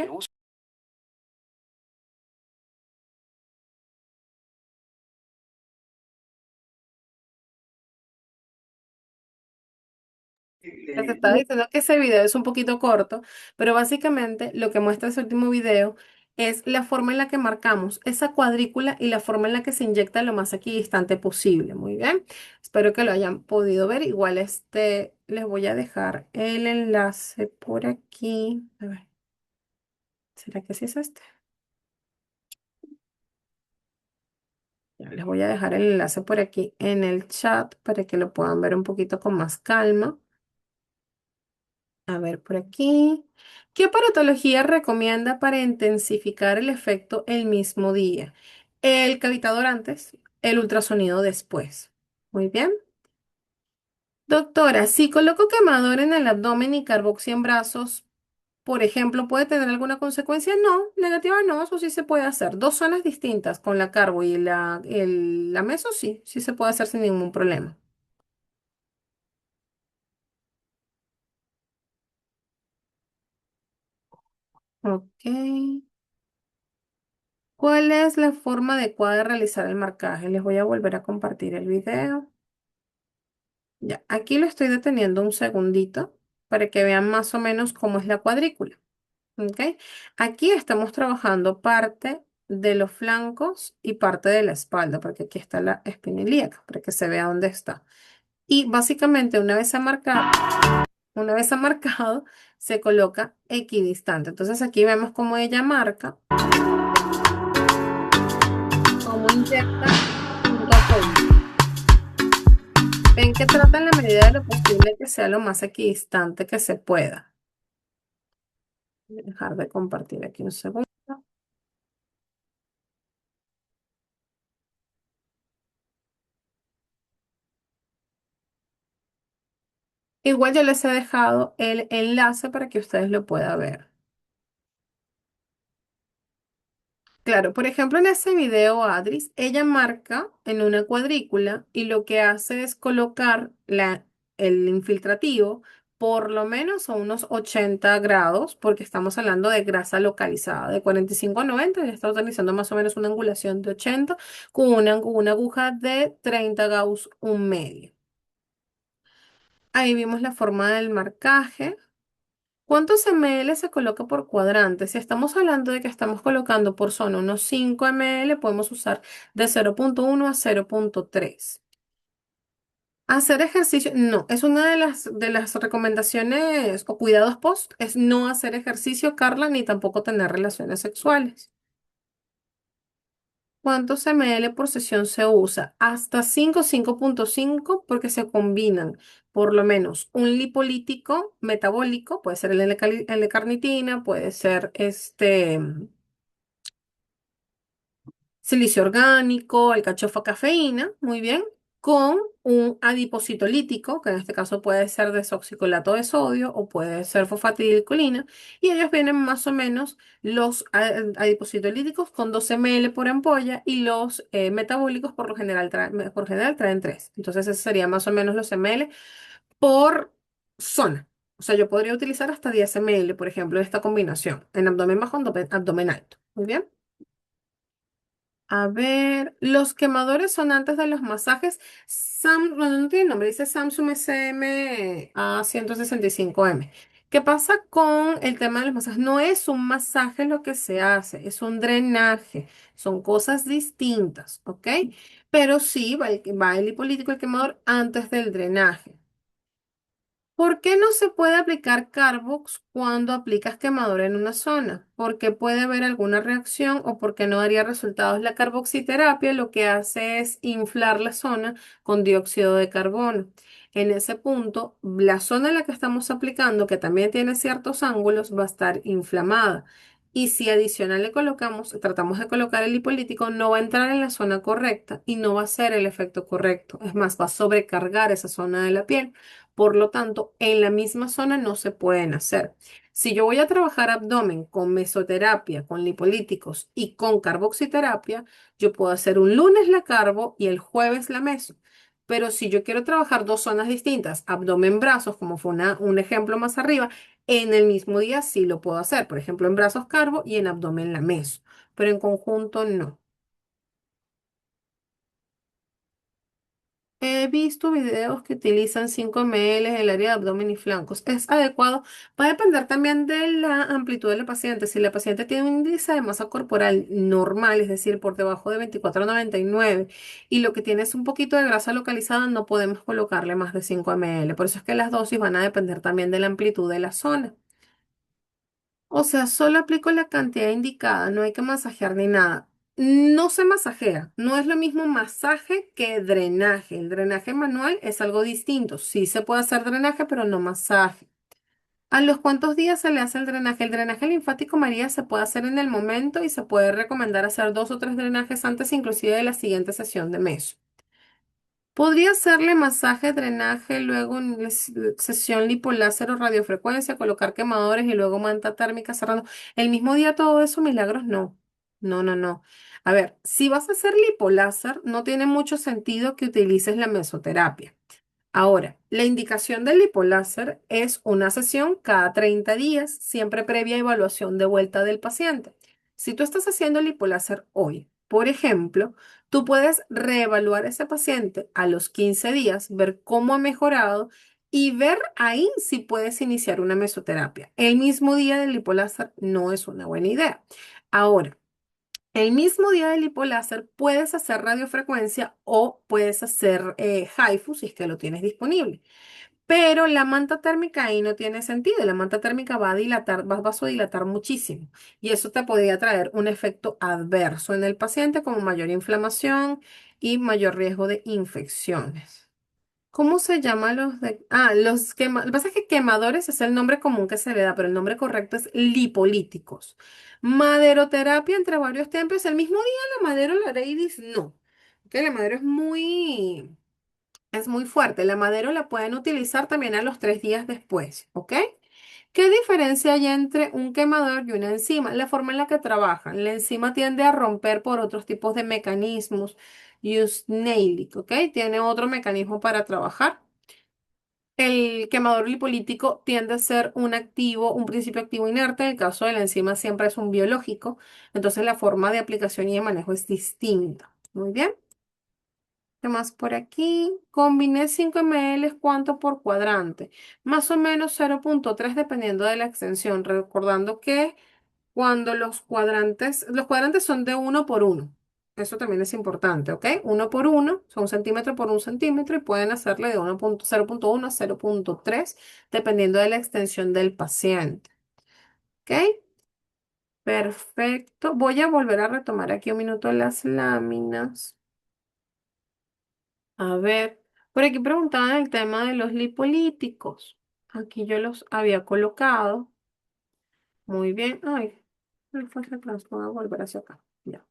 Te estaba diciendo que ese video es un poquito corto, pero básicamente lo que muestra ese último video es la forma en la que marcamos esa cuadrícula y la forma en la que se inyecta lo más equidistante posible. Muy bien. Espero que lo hayan podido ver. Igual les voy a dejar el enlace por aquí. A ver, ¿será que sí es este? Ya, les voy a dejar el enlace por aquí en el chat para que lo puedan ver un poquito con más calma. A ver, por aquí. ¿Qué aparatología recomienda para intensificar el efecto el mismo día? El cavitador antes, el ultrasonido después. Muy bien. Doctora, si coloco quemador en el abdomen y carboxia en brazos, por ejemplo, ¿puede tener alguna consecuencia? No, negativa no, eso sí se puede hacer. Dos zonas distintas con la carbo y la meso, sí, sí se puede hacer sin ningún problema. Ok. ¿Cuál es la forma adecuada de realizar el marcaje? Les voy a volver a compartir el video. Ya, aquí lo estoy deteniendo un segundito para que vean más o menos cómo es la cuadrícula. ¿Ok? Aquí estamos trabajando parte de los flancos y parte de la espalda, porque aquí está la espina ilíaca, para que se vea dónde está. Y básicamente una vez se ha marcado, Una vez ha marcado, se coloca equidistante. Entonces aquí vemos cómo ella marca, cómo inyecta punto a punto. Ven que trata en la medida de lo posible que sea lo más equidistante que se pueda. Voy a dejar de compartir aquí un segundo. Igual yo les he dejado el enlace para que ustedes lo puedan ver. Claro, por ejemplo, en ese video, Adris, ella marca en una cuadrícula y lo que hace es colocar el infiltrativo por lo menos a unos 80 grados, porque estamos hablando de grasa localizada, de 45 a 90, ella está utilizando más o menos una angulación de 80 con una aguja de 30 Gauss, un medio. Ahí vimos la forma del marcaje. ¿Cuántos ml se coloca por cuadrante? Si estamos hablando de que estamos colocando por zona unos 5 ml, podemos usar de 0,1 a 0,3. Hacer ejercicio, no, es una de las recomendaciones o cuidados post, es no hacer ejercicio, Carla, ni tampoco tener relaciones sexuales. ¿Cuántos ml por sesión se usa? Hasta 5, 5,5 porque se combinan por lo menos un lipolítico metabólico, puede ser el L-carnitina, puede ser silicio orgánico, alcachofa cafeína, muy bien, con un adipocitolítico, que en este caso puede ser desoxicolato de sodio o puede ser fosfatidilcolina, y ellos vienen más o menos los adipocitolíticos con 12 ml por ampolla y los metabólicos por lo general traen 3. Entonces, esos serían más o menos los ml por zona. O sea, yo podría utilizar hasta 10 ml, por ejemplo, de esta combinación en abdomen bajo, abdomen alto. Muy bien. A ver, los quemadores son antes de los masajes. Bueno, no tiene nombre, dice Samsung SM A165M. ¿Qué pasa con el tema de los masajes? No es un masaje lo que se hace, es un drenaje. Son cosas distintas, ¿ok? Pero sí va el hipolítico, el quemador, antes del drenaje. ¿Por qué no se puede aplicar Carbox cuando aplicas quemador en una zona? Porque puede haber alguna reacción o porque no daría resultados. La carboxiterapia lo que hace es inflar la zona con dióxido de carbono. En ese punto, la zona en la que estamos aplicando, que también tiene ciertos ángulos, va a estar inflamada. Y si adicional le colocamos, tratamos de colocar el hipolítico, no va a entrar en la zona correcta y no va a ser el efecto correcto. Es más, va a sobrecargar esa zona de la piel. Por lo tanto, en la misma zona no se pueden hacer. Si yo voy a trabajar abdomen con mesoterapia, con lipolíticos y con carboxiterapia, yo puedo hacer un lunes la carbo y el jueves la meso. Pero si yo quiero trabajar dos zonas distintas, abdomen, brazos, como fue un ejemplo más arriba, en el mismo día sí lo puedo hacer. Por ejemplo, en brazos carbo y en abdomen la meso. Pero en conjunto no. He visto videos que utilizan 5 ml en el área de abdomen y flancos. ¿Es adecuado? Va a depender también de la amplitud de la paciente. Si la paciente tiene un índice de masa corporal normal, es decir, por debajo de 24,99 y lo que tiene es un poquito de grasa localizada, no podemos colocarle más de 5 ml. Por eso es que las dosis van a depender también de la amplitud de la zona. O sea, solo aplico la cantidad indicada, no hay que masajear ni nada. No se masajea, no es lo mismo masaje que drenaje. El drenaje manual es algo distinto. Sí se puede hacer drenaje, pero no masaje. ¿A los cuántos días se le hace el drenaje? El drenaje linfático, María, se puede hacer en el momento y se puede recomendar hacer 2 o 3 drenajes antes, inclusive de la siguiente sesión de mes. Podría hacerle masaje, drenaje, luego en sesión lipoláser o radiofrecuencia, colocar quemadores y luego manta térmica cerrando. El mismo día todo eso, milagros, no. No, no, no. A ver, si vas a hacer lipoláser, no tiene mucho sentido que utilices la mesoterapia. Ahora, la indicación del lipoláser es una sesión cada 30 días, siempre previa evaluación de vuelta del paciente. Si tú estás haciendo lipoláser hoy, por ejemplo, tú puedes reevaluar a ese paciente a los 15 días, ver cómo ha mejorado y ver ahí si puedes iniciar una mesoterapia. El mismo día del lipoláser no es una buena idea. Ahora, el mismo día del lipoláser puedes hacer radiofrecuencia o puedes hacer HIFU si es que lo tienes disponible. Pero la manta térmica ahí no tiene sentido. La manta térmica va a dilatar, va a vasodilatar muchísimo. Y eso te podría traer un efecto adverso en el paciente como mayor inflamación y mayor riesgo de infecciones. ¿Cómo se llaman los de... Ah, los quemadores. Lo que pasa es que quemadores es el nombre común que se le da, pero el nombre correcto es lipolíticos. Maderoterapia entre varios tiempos. El mismo día la madero la iris no. Que la madero es muy fuerte. La madero la pueden utilizar también a los 3 días después, ¿ok? ¿Qué diferencia hay entre un quemador y una enzima? La forma en la que trabajan. La enzima tiende a romper por otros tipos de mecanismos. Snellic, ¿ok? Tiene otro mecanismo para trabajar. El quemador lipolítico tiende a ser un activo, un principio activo inerte. En el caso de la enzima siempre es un biológico. Entonces la forma de aplicación y de manejo es distinta. Muy bien. ¿Qué más por aquí? Combiné 5 ml, ¿cuánto por cuadrante? Más o menos 0,3 dependiendo de la extensión. Recordando que cuando los cuadrantes son de 1 por 1. Eso también es importante, ¿ok? 1 por 1 son centímetro por un centímetro y pueden hacerle de 0,1 a 0,3 dependiendo de la extensión del paciente, ¿ok? Perfecto. Voy a volver a retomar aquí un minuto las láminas. A ver, por aquí preguntaban el tema de los lipolíticos. Aquí yo los había colocado. Muy bien. Ay, me fue hacia atrás. Voy a volver hacia acá. Ya.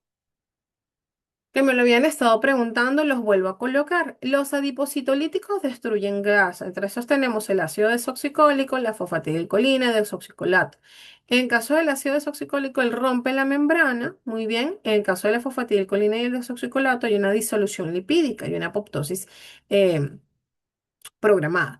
Que me lo habían estado preguntando, los vuelvo a colocar. Los adipositolíticos destruyen grasa. Entre esos tenemos el ácido desoxicólico, la fosfatidilcolina y desoxicolato. En caso del ácido desoxicólico, él rompe la membrana, muy bien. En caso de la fosfatidilcolina y el desoxicolato, hay una disolución lipídica y una apoptosis eh, programada.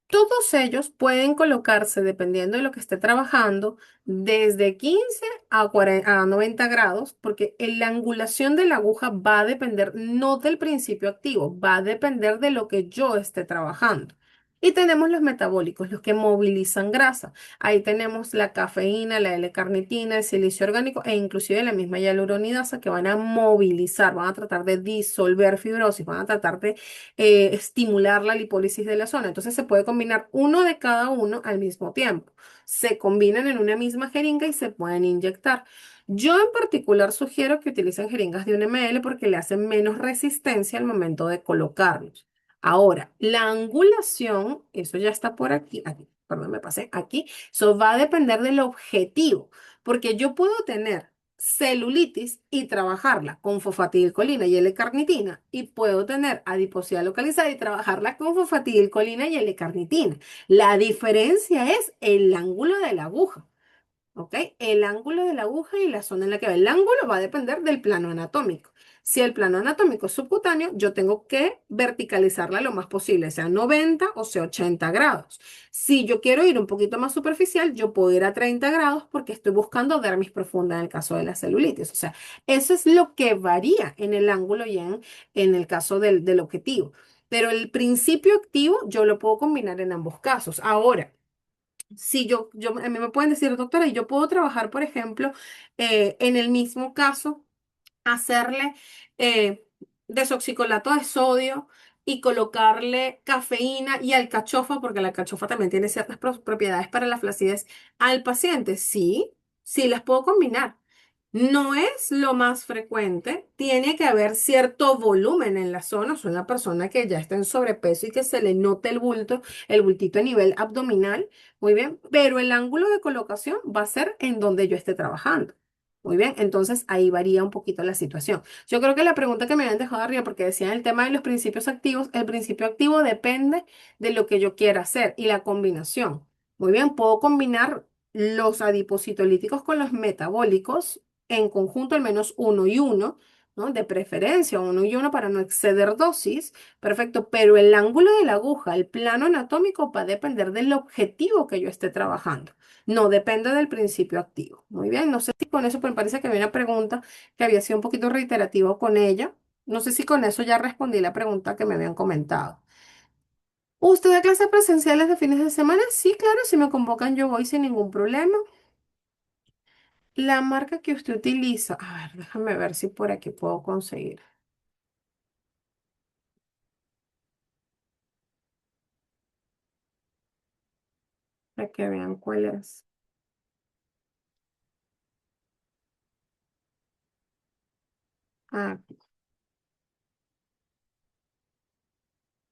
Todos ellos pueden colocarse, dependiendo de lo que esté trabajando, desde 15 a 40 a 90 grados, porque la angulación de la aguja va a depender no del principio activo, va a depender de lo que yo esté trabajando. Y tenemos los metabólicos, los que movilizan grasa. Ahí tenemos la cafeína, la L-carnitina, el silicio orgánico e inclusive la misma hialuronidasa que van a movilizar, van a tratar de disolver fibrosis, van a tratar de estimular la lipólisis de la zona. Entonces se puede combinar uno de cada uno al mismo tiempo. Se combinan en una misma jeringa y se pueden inyectar. Yo en particular sugiero que utilicen jeringas de 1 ml porque le hacen menos resistencia al momento de colocarlos. Ahora, la angulación, eso ya está por aquí, perdón, me pasé aquí, eso va a depender del objetivo, porque yo puedo tener celulitis y trabajarla con fosfatidilcolina y L-carnitina y puedo tener adiposidad localizada y trabajarla con fosfatidilcolina y L-carnitina. La diferencia es el ángulo de la aguja. ¿Ok? El ángulo de la aguja y la zona en la que va. El ángulo va a depender del plano anatómico. Si el plano anatómico es subcutáneo, yo tengo que verticalizarla lo más posible, sea 90 o sea 80 grados. Si yo quiero ir un poquito más superficial, yo puedo ir a 30 grados porque estoy buscando dermis profunda en el caso de la celulitis. O sea, eso es lo que varía en el ángulo y en el caso del objetivo. Pero el principio activo yo lo puedo combinar en ambos casos. Ahora, si a mí me pueden decir, doctora, y yo puedo trabajar, por ejemplo, en el mismo caso, hacerle eh, desoxicolato de sodio y colocarle cafeína y alcachofa, porque la alcachofa también tiene ciertas propiedades para la flacidez al paciente. Sí, sí las puedo combinar. No es lo más frecuente, tiene que haber cierto volumen en la zona, soy una persona que ya está en sobrepeso y que se le note el bulto, el bultito a nivel abdominal, muy bien, pero el ángulo de colocación va a ser en donde yo esté trabajando. Muy bien, entonces ahí varía un poquito la situación. Yo creo que la pregunta que me habían dejado arriba, porque decían el tema de los principios activos, el principio activo depende de lo que yo quiera hacer y la combinación. Muy bien, puedo combinar los adipositolíticos con los metabólicos en conjunto, al menos uno y uno, ¿no? De preferencia, uno y uno para no exceder dosis. Perfecto, pero el ángulo de la aguja, el plano anatómico va a depender del objetivo que yo esté trabajando. No depende del principio activo. Muy bien, no sé si con eso, pero me parece que había una pregunta que había sido un poquito reiterativo con ella. No sé si con eso ya respondí la pregunta que me habían comentado. ¿Usted da clases presenciales de fines de semana? Sí, claro, si me convocan yo voy sin ningún problema. La marca que usted utiliza, a ver, déjame ver si por aquí puedo conseguir. para que vean cuál es. Ah,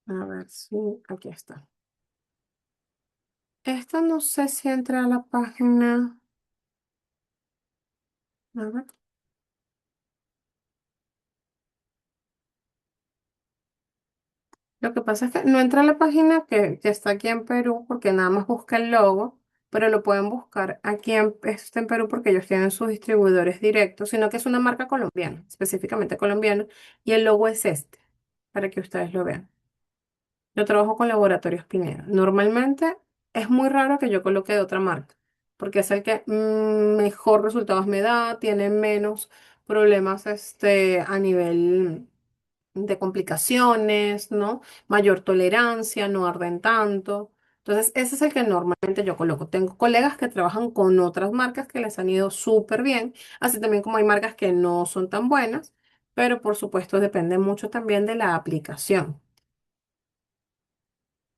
a ver si aquí está. Esta no sé si entra a la página. A ver. Lo que pasa es que no entra a la página que está aquí en Perú porque nada más busca el logo, pero lo pueden buscar aquí está en Perú porque ellos tienen sus distribuidores directos, sino que es una marca colombiana, específicamente colombiana, y el logo es este, para que ustedes lo vean. Yo trabajo con Laboratorios Pineda. Normalmente es muy raro que yo coloque de otra marca, porque es el que mejor resultados me da, tiene menos problemas a nivel de complicaciones, ¿no? Mayor tolerancia, no arden tanto. Entonces, ese es el que normalmente yo coloco. Tengo colegas que trabajan con otras marcas que les han ido súper bien, así también como hay marcas que no son tan buenas, pero por supuesto depende mucho también de la aplicación.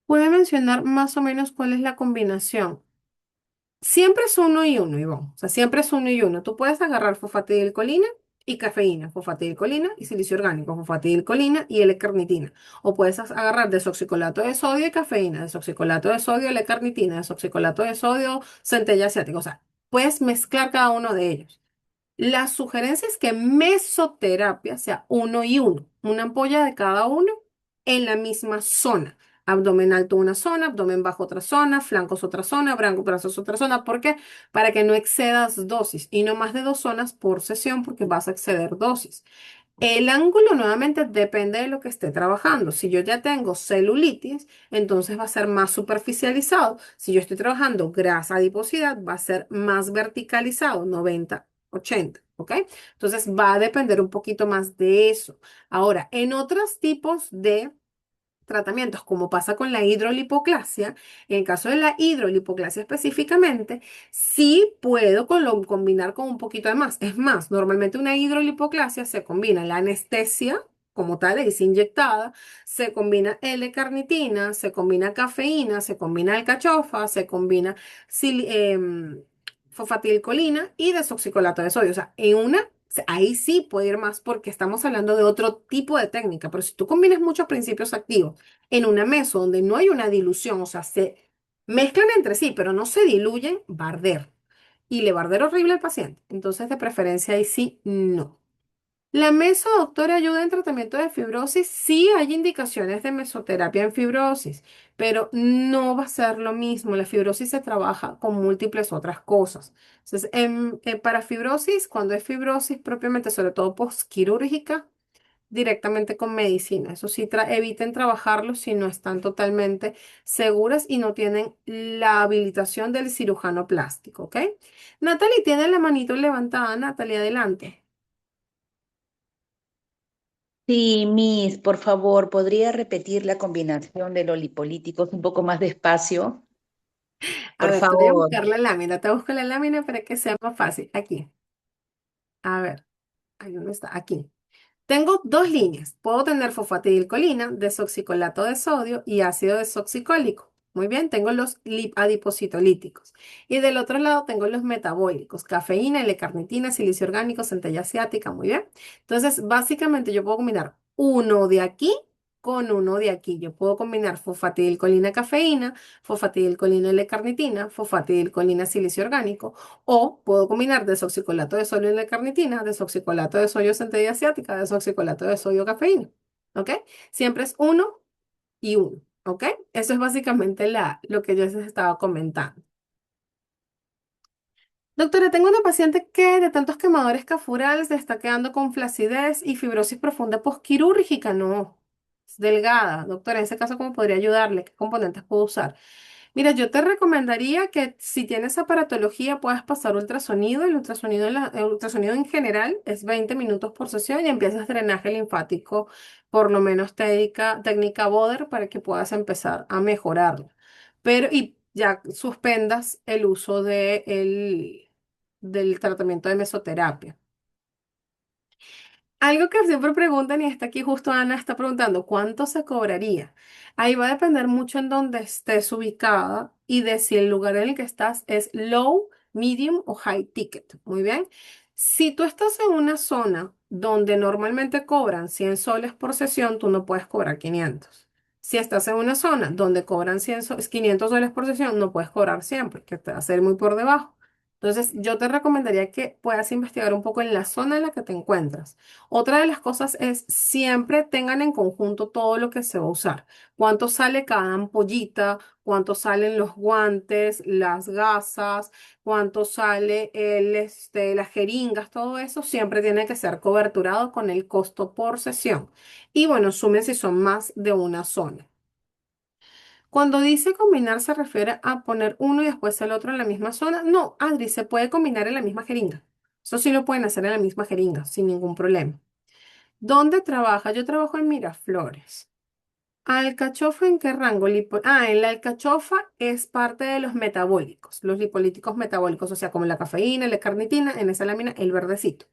Puede mencionar más o menos cuál es la combinación. Siempre es uno y uno, Ivonne. O sea, siempre es uno y uno. Tú puedes agarrar fosfatidilcolina y cafeína, fosfatidilcolina y silicio orgánico, fosfatidilcolina y L-carnitina. O puedes agarrar desoxicolato de sodio y cafeína, desoxicolato de sodio, L-carnitina, desoxicolato de sodio, centella asiática. O sea, puedes mezclar cada uno de ellos. La sugerencia es que mesoterapia sea uno y uno, una ampolla de cada uno en la misma zona. Abdomen alto una zona, abdomen bajo otra zona, flancos otra zona, brazos otra zona. ¿Por qué? Para que no excedas dosis y no más de 2 zonas por sesión porque vas a exceder dosis. El ángulo nuevamente depende de lo que esté trabajando. Si yo ya tengo celulitis, entonces va a ser más superficializado. Si yo estoy trabajando grasa, adiposidad, va a ser más verticalizado, 90-80, ¿ok? Entonces va a depender un poquito más de eso. Ahora, en otros tipos de tratamientos, como pasa con la hidrolipoclasia, en el caso de la hidrolipoclasia específicamente, sí puedo combinar con un poquito de más. Es más, normalmente una hidrolipoclasia se combina la anestesia como tal, es inyectada, se combina L-carnitina, se combina cafeína, se combina alcachofa, se combina fosfatilcolina y desoxicolato de sodio. O sea, en una ahí sí puede ir más porque estamos hablando de otro tipo de técnica, pero si tú combinas muchos principios activos en una mesa donde no hay una dilución, o sea, se mezclan entre sí, pero no se diluyen, va a arder. Y le va a arder horrible al paciente. Entonces, de preferencia ahí sí, no. La meso, doctora, ayuda en tratamiento de fibrosis. Sí hay indicaciones de mesoterapia en fibrosis, pero no va a ser lo mismo. La fibrosis se trabaja con múltiples otras cosas. Entonces, para fibrosis, cuando es fibrosis propiamente, sobre todo postquirúrgica, directamente con medicina. Eso sí, eviten trabajarlo si no están totalmente seguras y no tienen la habilitación del cirujano plástico, ¿ok? Natalie tiene la manito levantada. Natalie, adelante. Sí, Miss, por favor, ¿podría repetir la combinación de los lipolíticos un poco más despacio? A Por ver, te voy a favor. buscar la lámina. Te busco la lámina para que sea más fácil. Aquí. A ver, ahí dónde está. Aquí. Tengo dos líneas. Puedo tener fosfatidilcolina, desoxicolato de sodio y ácido desoxicólico. Muy bien, tengo los adipositolíticos. Y del otro lado tengo los metabólicos, cafeína, L-carnitina, silicio orgánico, centella asiática. Muy bien. Entonces, básicamente yo puedo combinar uno de aquí con uno de aquí. Yo puedo combinar fosfatidilcolina, cafeína, fosfatidilcolina, L-carnitina, fosfatidilcolina, silicio orgánico. O puedo combinar desoxicolato de sodio y L-carnitina, desoxicolato de sodio centella asiática, desoxicolato de sodio cafeína. ¿Ok? Siempre es uno y uno. ¿Ok? Eso es básicamente lo que yo les estaba comentando. Doctora, tengo una paciente que de tantos quemadores cafurales se está quedando con flacidez y fibrosis profunda posquirúrgica. No, es delgada. Doctora, en ese caso, ¿cómo podría ayudarle? ¿Qué componentes puedo usar? Mira, yo te recomendaría que si tienes aparatología puedas pasar ultrasonido. El ultrasonido en general es 20 minutos por sesión y empiezas drenaje linfático, por lo menos técnica Boder, para que puedas empezar a mejorarla. Pero y ya suspendas el uso del tratamiento de mesoterapia. Algo que siempre preguntan, y está aquí justo Ana está preguntando, ¿cuánto se cobraría? Ahí va a depender mucho en dónde estés ubicada y de si el lugar en el que estás es low, medium o high ticket. Muy bien. Si tú estás en una zona donde normalmente cobran 100 soles por sesión, tú no puedes cobrar 500. Si estás en una zona donde cobran 500 soles por sesión, no puedes cobrar 100 porque te va a ser muy por debajo. Entonces, yo te recomendaría que puedas investigar un poco en la zona en la que te encuentras. Otra de las cosas es siempre tengan en conjunto todo lo que se va a usar. ¿Cuánto sale cada ampollita? ¿Cuánto salen los guantes, las gasas? ¿Cuánto sale las jeringas? Todo eso siempre tiene que ser coberturado con el costo por sesión. Y bueno, sumen si son más de una zona. Cuando dice combinar se refiere a poner uno y después el otro en la misma zona. No, Adri, se puede combinar en la misma jeringa. Eso sí lo pueden hacer en la misma jeringa, sin ningún problema. ¿Dónde trabaja? Yo trabajo en Miraflores. ¿Alcachofa en qué rango? En la alcachofa es parte de los metabólicos, los lipolíticos metabólicos, o sea, como la cafeína, la carnitina, en esa lámina, el verdecito.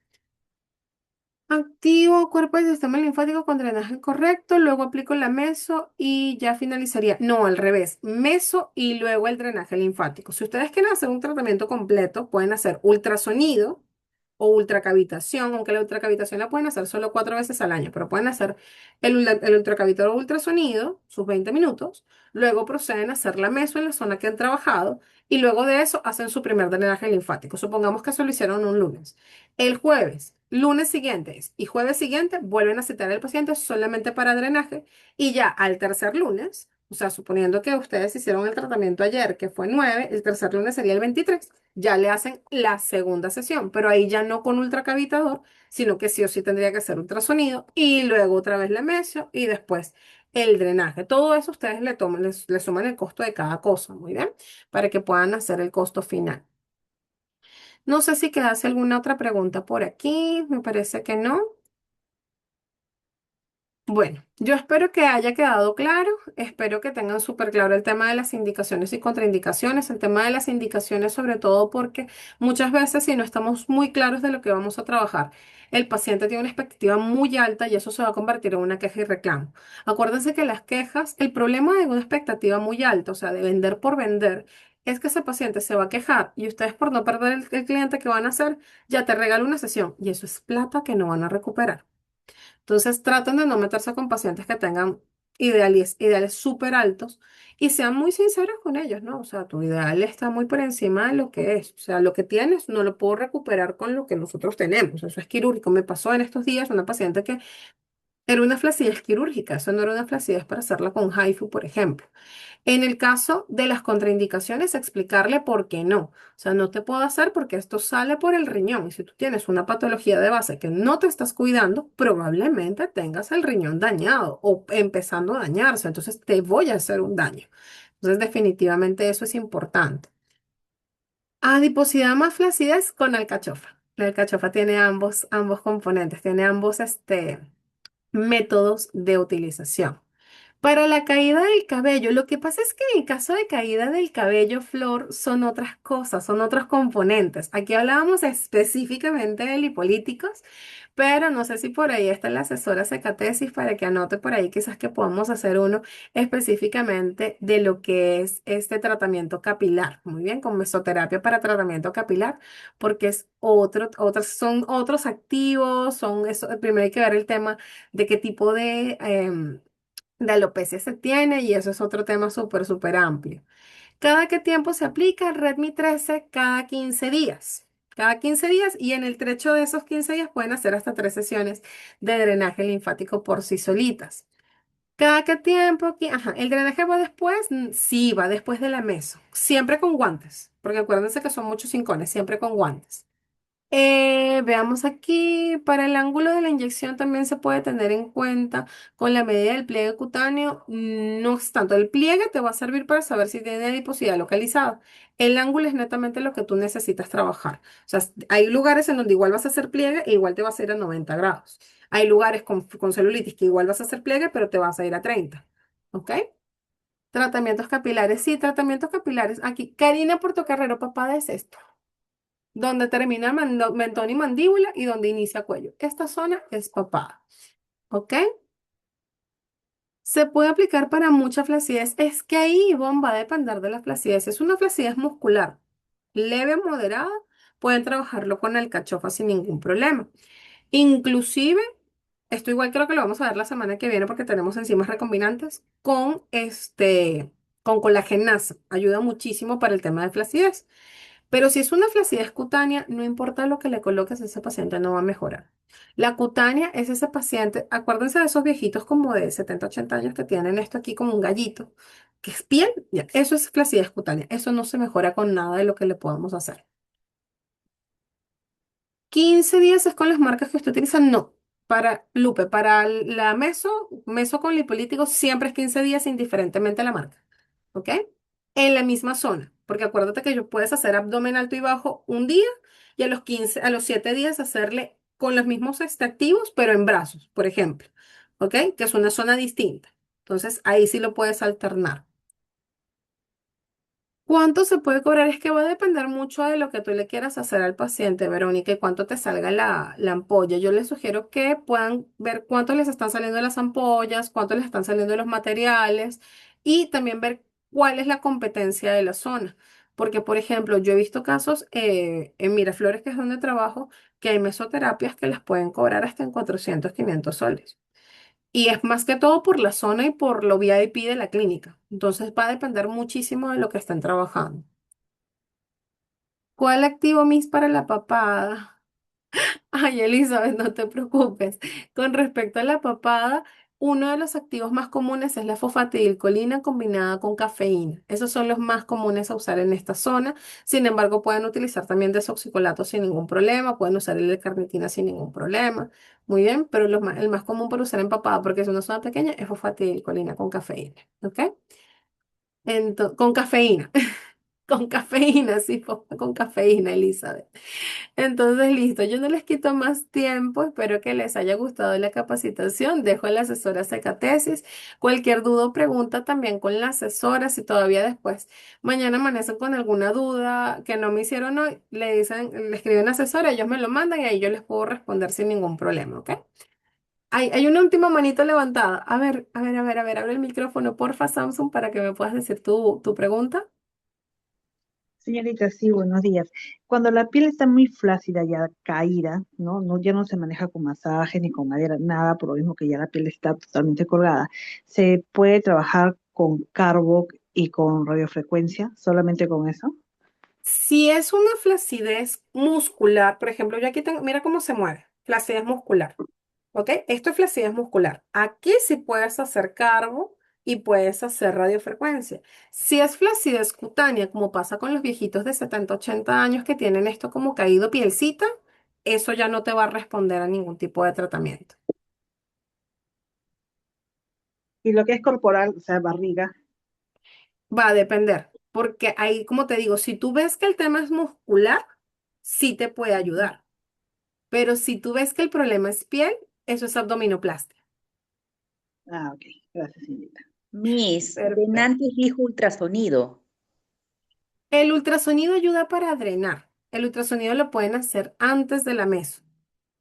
Activo cuerpo y sistema linfático con drenaje correcto, luego aplico la meso y ya finalizaría. No, al revés, meso y luego el drenaje linfático. Si ustedes quieren hacer un tratamiento completo, pueden hacer ultrasonido o ultracavitación, aunque la ultracavitación la pueden hacer solo 4 veces al año, pero pueden hacer el ultracavitor o ultrasonido, sus 20 minutos, luego proceden a hacer la meso en la zona que han trabajado y luego de eso hacen su primer drenaje linfático. Supongamos que eso lo hicieron un lunes. El jueves, lunes siguientes y jueves siguiente vuelven a citar al paciente solamente para drenaje y ya al tercer lunes, o sea, suponiendo que ustedes hicieron el tratamiento ayer, que fue 9, el tercer lunes sería el 23, ya le hacen la segunda sesión, pero ahí ya no con ultracavitador, sino que sí o sí tendría que hacer ultrasonido y luego otra vez la mesio y después el drenaje. Todo eso ustedes le suman el costo de cada cosa, muy bien, para que puedan hacer el costo final. No sé si quedase alguna otra pregunta por aquí, me parece que no. Bueno, yo espero que haya quedado claro, espero que tengan súper claro el tema de las indicaciones y contraindicaciones, el tema de las indicaciones sobre todo porque muchas veces si no estamos muy claros de lo que vamos a trabajar, el paciente tiene una expectativa muy alta y eso se va a convertir en una queja y reclamo. Acuérdense que las quejas, el problema de una expectativa muy alta, o sea, de vender por vender, es que ese paciente se va a quejar y ustedes por no perder el cliente que van a hacer, ya te regalan una sesión y eso es plata que no van a recuperar. Entonces traten de no meterse con pacientes que tengan ideales súper altos y sean muy sinceros con ellos, ¿no? O sea, tu ideal está muy por encima de lo que es. O sea, lo que tienes no lo puedo recuperar con lo que nosotros tenemos. Eso es quirúrgico. Me pasó en estos días una paciente que era una flacidez quirúrgica. Eso no era una flacidez para hacerla con HIFU, por ejemplo. En el caso de las contraindicaciones, explicarle por qué no. O sea, no te puedo hacer porque esto sale por el riñón. Y si tú tienes una patología de base que no te estás cuidando, probablemente tengas el riñón dañado o empezando a dañarse. Entonces te voy a hacer un daño. Entonces, definitivamente eso es importante. Adiposidad más flacidez con alcachofa. La alcachofa tiene ambos componentes, tiene ambos métodos de utilización. Para la caída del cabello, lo que pasa es que en el caso de caída del cabello, Flor, son otras cosas, son otros componentes. Aquí hablábamos específicamente de lipolíticos, pero no sé si por ahí está la asesora Cecatesis para que anote por ahí quizás que podamos hacer uno específicamente de lo que es este tratamiento capilar. Muy bien, con mesoterapia para tratamiento capilar, porque es son otros activos, son eso, primero hay que ver el tema de qué tipo de alopecia se tiene y eso es otro tema súper amplio. ¿Cada qué tiempo se aplica el Redmi 13? Cada 15 días. Cada 15 días y en el trecho de esos 15 días pueden hacer hasta 3 sesiones de drenaje linfático por sí solitas. ¿Cada qué tiempo? Ajá, ¿el drenaje va después? Sí, va después de la meso. Siempre con guantes, porque acuérdense que son muchos cincones, siempre con guantes. Veamos aquí, para el ángulo de la inyección también se puede tener en cuenta con la medida del pliegue cutáneo. No es tanto, el pliegue te va a servir para saber si tiene adiposidad localizada. El ángulo es netamente lo que tú necesitas trabajar. O sea, hay lugares en donde igual vas a hacer pliegue e igual te vas a ir a 90 grados. Hay lugares con celulitis que igual vas a hacer pliegue, pero te vas a ir a 30. ¿Ok? Tratamientos capilares. Sí, tratamientos capilares. Aquí, Karina Portocarrero, papá, es esto donde termina mentón y mandíbula y donde inicia cuello. Esta zona es papada, ¿ok? Se puede aplicar para mucha flacidez. Es que ahí, Ivonne, va a depender de la flacidez. Si es una flacidez muscular leve o moderada, pueden trabajarlo con alcachofa sin ningún problema. Inclusive, esto igual creo que lo vamos a ver la semana que viene porque tenemos enzimas recombinantes con colagenasa. Ayuda muchísimo para el tema de flacidez. Pero si es una flacidez cutánea, no importa lo que le coloques, ese paciente no va a mejorar. La cutánea es ese paciente, acuérdense de esos viejitos como de 70 80 años que tienen esto aquí como un gallito, que es piel, ya, eso es flacidez cutánea. Eso no se mejora con nada de lo que le podamos hacer. 15 días es con las marcas que usted utiliza, no. Para Lupe, para la meso con lipolítico siempre es 15 días indiferentemente a la marca. ¿Ok? En la misma zona, porque acuérdate que yo puedes hacer abdomen alto y bajo un día y a los 15, a los 7 días hacerle con los mismos activos, pero en brazos, por ejemplo. ¿Ok? Que es una zona distinta. Entonces ahí sí lo puedes alternar. ¿Cuánto se puede cobrar? Es que va a depender mucho de lo que tú le quieras hacer al paciente, Verónica, y cuánto te salga la ampolla. Yo les sugiero que puedan ver cuánto les están saliendo las ampollas, cuánto les están saliendo los materiales y también ver cuál es la competencia de la zona. Porque, por ejemplo, yo he visto casos en Miraflores, que es donde trabajo, que hay mesoterapias que las pueden cobrar hasta en 400 500 soles. Y es más que todo por la zona y por lo VIP de la clínica. Entonces va a depender muchísimo de lo que estén trabajando. ¿Cuál activo Miss para la papada? Ay, Elizabeth, no te preocupes. Con respecto a la papada, uno de los activos más comunes es la fosfatidilcolina combinada con cafeína. Esos son los más comunes a usar en esta zona. Sin embargo, pueden utilizar también desoxicolato sin ningún problema. Pueden usar el de carnitina sin ningún problema. Muy bien, pero el más común para usar en papada, porque es una zona pequeña, es fosfatidilcolina con cafeína. ¿Ok? Con cafeína. Con cafeína, sí, con cafeína, Elizabeth. Entonces, listo, yo no les quito más tiempo, espero que les haya gustado la capacitación, dejo a la asesora tesis. Cualquier duda o pregunta también con la asesora, si todavía después mañana amanecen con alguna duda que no me hicieron hoy, le dicen, le escriben a asesora, ellos me lo mandan y ahí yo les puedo responder sin ningún problema, ¿ok? Hay una última manito levantada. Abre el micrófono, porfa, Samsung, para que me puedas decir tu pregunta. Señorita, sí, buenos días. Cuando la piel está muy flácida, ya caída, ¿no? Ya no se maneja con masaje ni con madera, nada, por lo mismo que ya la piel está totalmente colgada. ¿Se puede trabajar con Carboc y con radiofrecuencia, solamente con eso? Si es una flacidez muscular, por ejemplo, yo aquí tengo, mira cómo se mueve, flacidez muscular, ¿ok? Esto es flacidez muscular. Aquí sí puedes hacer carbo y puedes hacer radiofrecuencia. Si es flacidez cutánea, como pasa con los viejitos de 70 80 años que tienen esto como caído pielcita, eso ya no te va a responder a ningún tipo de tratamiento. Y lo que es corporal, o sea, barriga. Va a depender, porque ahí, como te digo, si tú ves que el tema es muscular, sí te puede ayudar. Pero si tú ves que el problema es piel, eso es abdominoplastia. Ah, ok. Gracias, señorita. Miss, Perfecto. Denantes dijo ultrasonido. El ultrasonido ayuda para drenar. El ultrasonido lo pueden hacer antes de la meso.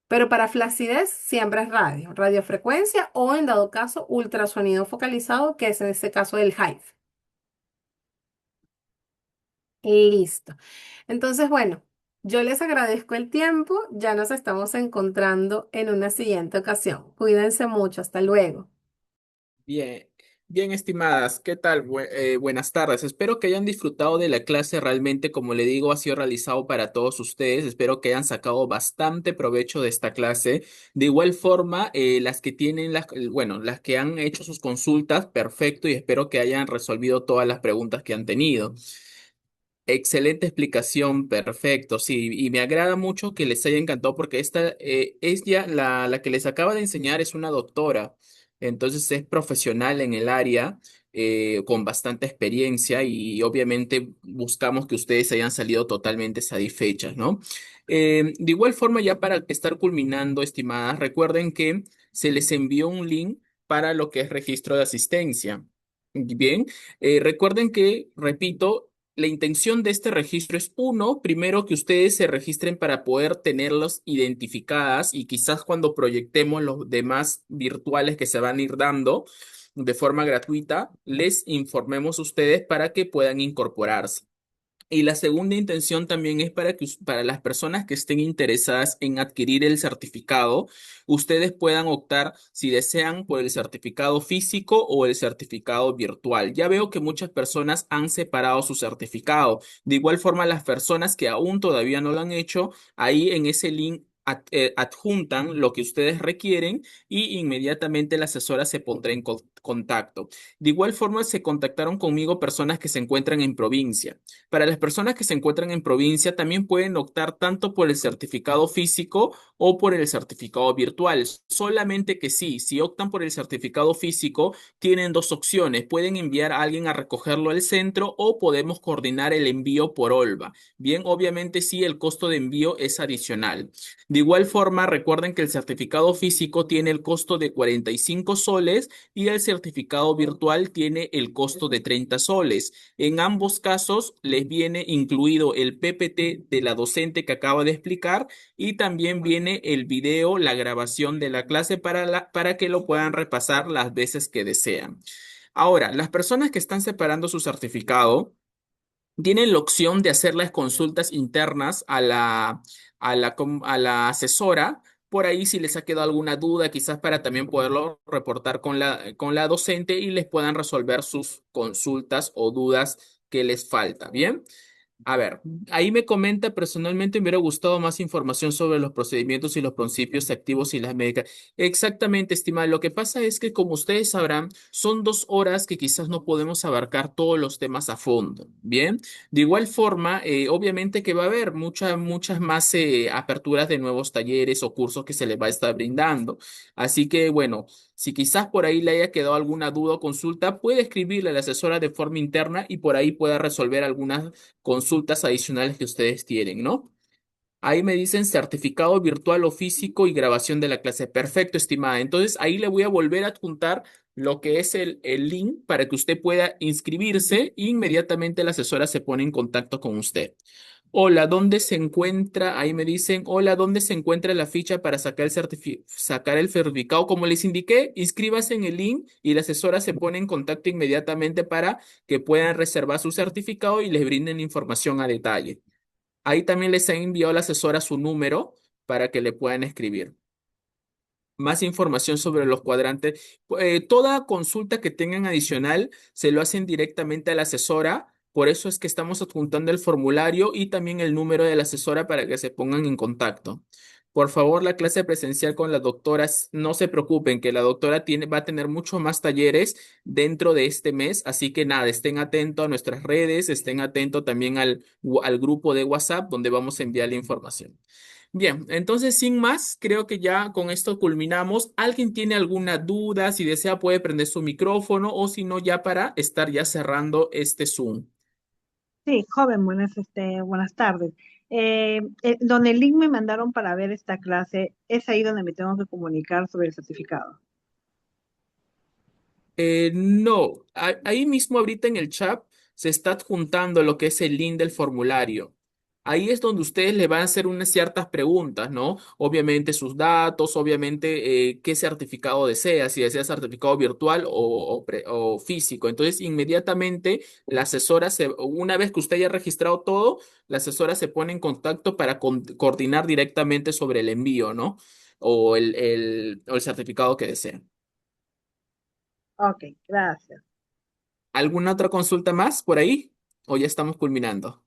Pero para flacidez siempre es radiofrecuencia o en dado caso ultrasonido focalizado, que es en este caso el HIFE. Listo. Entonces, bueno, yo les agradezco el tiempo. Ya nos estamos encontrando en una siguiente ocasión. Cuídense mucho. Hasta luego. Bien, bien, estimadas, ¿qué tal? Buenas tardes. Espero que hayan disfrutado de la clase. Realmente, como le digo, ha sido realizado para todos ustedes. Espero que hayan sacado bastante provecho de esta clase. De igual forma, las que tienen bueno, las que han hecho sus consultas, perfecto, y espero que hayan resolvido todas las preguntas que han tenido. Excelente explicación, perfecto, sí, y me agrada mucho que les haya encantado porque esta es ya la que les acaba de enseñar es una doctora, entonces es profesional en el área, con bastante experiencia y obviamente buscamos que ustedes hayan salido totalmente satisfechas, ¿no? De igual forma, ya para estar culminando, estimadas, recuerden que se les envió un link para lo que es registro de asistencia. Bien, recuerden que, repito, la intención de este registro es, uno, primero que ustedes se registren para poder tenerlos identificadas y quizás cuando proyectemos los demás virtuales que se van a ir dando de forma gratuita, les informemos a ustedes para que puedan incorporarse. Y la segunda intención también es para que para las personas que estén interesadas en adquirir el certificado, ustedes puedan optar si desean por el certificado físico o el certificado virtual. Ya veo que muchas personas han separado su certificado. De igual forma, las personas que aún todavía no lo han hecho, ahí en ese link adjuntan lo que ustedes requieren y inmediatamente la asesora se pondrá en contacto. De igual forma, se contactaron conmigo personas que se encuentran en provincia. Para las personas que se encuentran en provincia, también pueden optar tanto por el certificado físico o por el certificado virtual. Solamente que sí, si optan por el certificado físico, tienen dos opciones. Pueden enviar a alguien a recogerlo al centro o podemos coordinar el envío por Olva. Bien, obviamente sí, el costo de envío es adicional. De igual forma, recuerden que el certificado físico tiene el costo de 45 soles y el certificado virtual tiene el costo de 30 soles. En ambos casos les viene incluido el PPT de la docente que acaba de explicar y también viene el video, la grabación de la clase para que lo puedan repasar las veces que desean. Ahora, las personas que están separando su certificado tienen la opción de hacer las consultas internas a la asesora. Por ahí si les ha quedado alguna duda, quizás para también poderlo reportar con la docente y les puedan resolver sus consultas o dudas que les falta. ¿Bien? A ver, ahí me comenta personalmente me hubiera gustado más información sobre los procedimientos y los principios activos y las médicas. Exactamente, estimada. Lo que pasa es que, como ustedes sabrán, son 2 horas que quizás no podemos abarcar todos los temas a fondo. Bien, de igual forma, obviamente que va a haber muchas más aperturas de nuevos talleres o cursos que se les va a estar brindando. Así que, bueno. Si quizás por ahí le haya quedado alguna duda o consulta, puede escribirle a la asesora de forma interna y por ahí pueda resolver algunas consultas adicionales que ustedes tienen, ¿no? Ahí me dicen certificado virtual o físico y grabación de la clase. Perfecto, estimada. Entonces ahí le voy a volver a adjuntar lo que es el link para que usted pueda inscribirse e inmediatamente la asesora se pone en contacto con usted. Hola, ¿dónde se encuentra? Ahí me dicen, hola, ¿dónde se encuentra la ficha para sacar sacar el certificado? Como les indiqué, inscríbase en el link y la asesora se pone en contacto inmediatamente para que puedan reservar su certificado y les brinden información a detalle. Ahí también les ha enviado a la asesora su número para que le puedan escribir. Más información sobre los cuadrantes. Toda consulta que tengan adicional se lo hacen directamente a la asesora. Por eso es que estamos adjuntando el formulario y también el número de la asesora para que se pongan en contacto. Por favor, la clase presencial con la doctora, no se preocupen, que la doctora va a tener muchos más talleres dentro de este mes. Así que nada, estén atentos a nuestras redes, estén atentos también al grupo de WhatsApp donde vamos a enviar la información. Bien, entonces sin más, creo que ya con esto culminamos. ¿Alguien tiene alguna duda? Si desea puede prender su micrófono o si no, ya para estar ya cerrando este Zoom. Sí, joven, buenas tardes. Donde el link me mandaron para ver esta clase, es ahí donde me tengo que comunicar sobre el certificado. No, ahí mismo ahorita en el chat se está adjuntando lo que es el link del formulario. Ahí es donde ustedes le van a hacer unas ciertas preguntas, ¿no? Obviamente sus datos, obviamente qué certificado desea, si desea certificado virtual o físico. Entonces, inmediatamente la asesora, una vez que usted haya registrado todo, la asesora se pone en contacto para coordinar directamente sobre el envío, ¿no? O el certificado que desea. Ok, gracias. ¿Alguna otra consulta más por ahí? ¿O ya estamos culminando?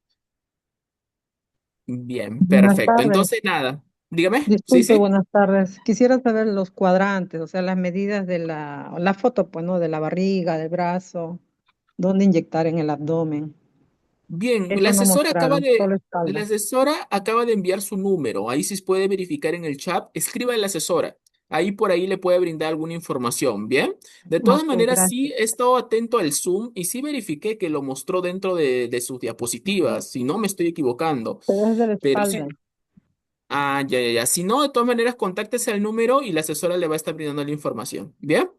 Bien, Buenas perfecto. tardes. Entonces, nada, dígame. Sí, Disculpe, sí. buenas tardes. Quisiera saber los cuadrantes, o sea, las medidas de la foto, pues, ¿no? De la barriga, del brazo, dónde inyectar en el abdomen. Bien, Eso no mostraron, solo la espalda. asesora acaba de enviar su número. Ahí sí puede verificar en el chat. Escriba a la asesora. Ahí por ahí le puede brindar alguna información. Bien. De todas Ok, maneras, gracias. sí he estado atento al Zoom y sí verifiqué que lo mostró dentro de sus diapositivas. Si no me estoy equivocando. Pero es de la Pero espalda. sí. Ah, ya, ya, ya. Si no, de todas maneras, contáctese al número y la asesora le va a estar brindando la información. ¿Bien?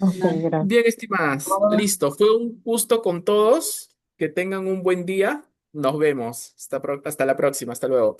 Ok, gracias. Bien, estimadas. Listo. Fue un gusto con todos. Que tengan un buen día. Nos vemos. Hasta la próxima. Hasta luego.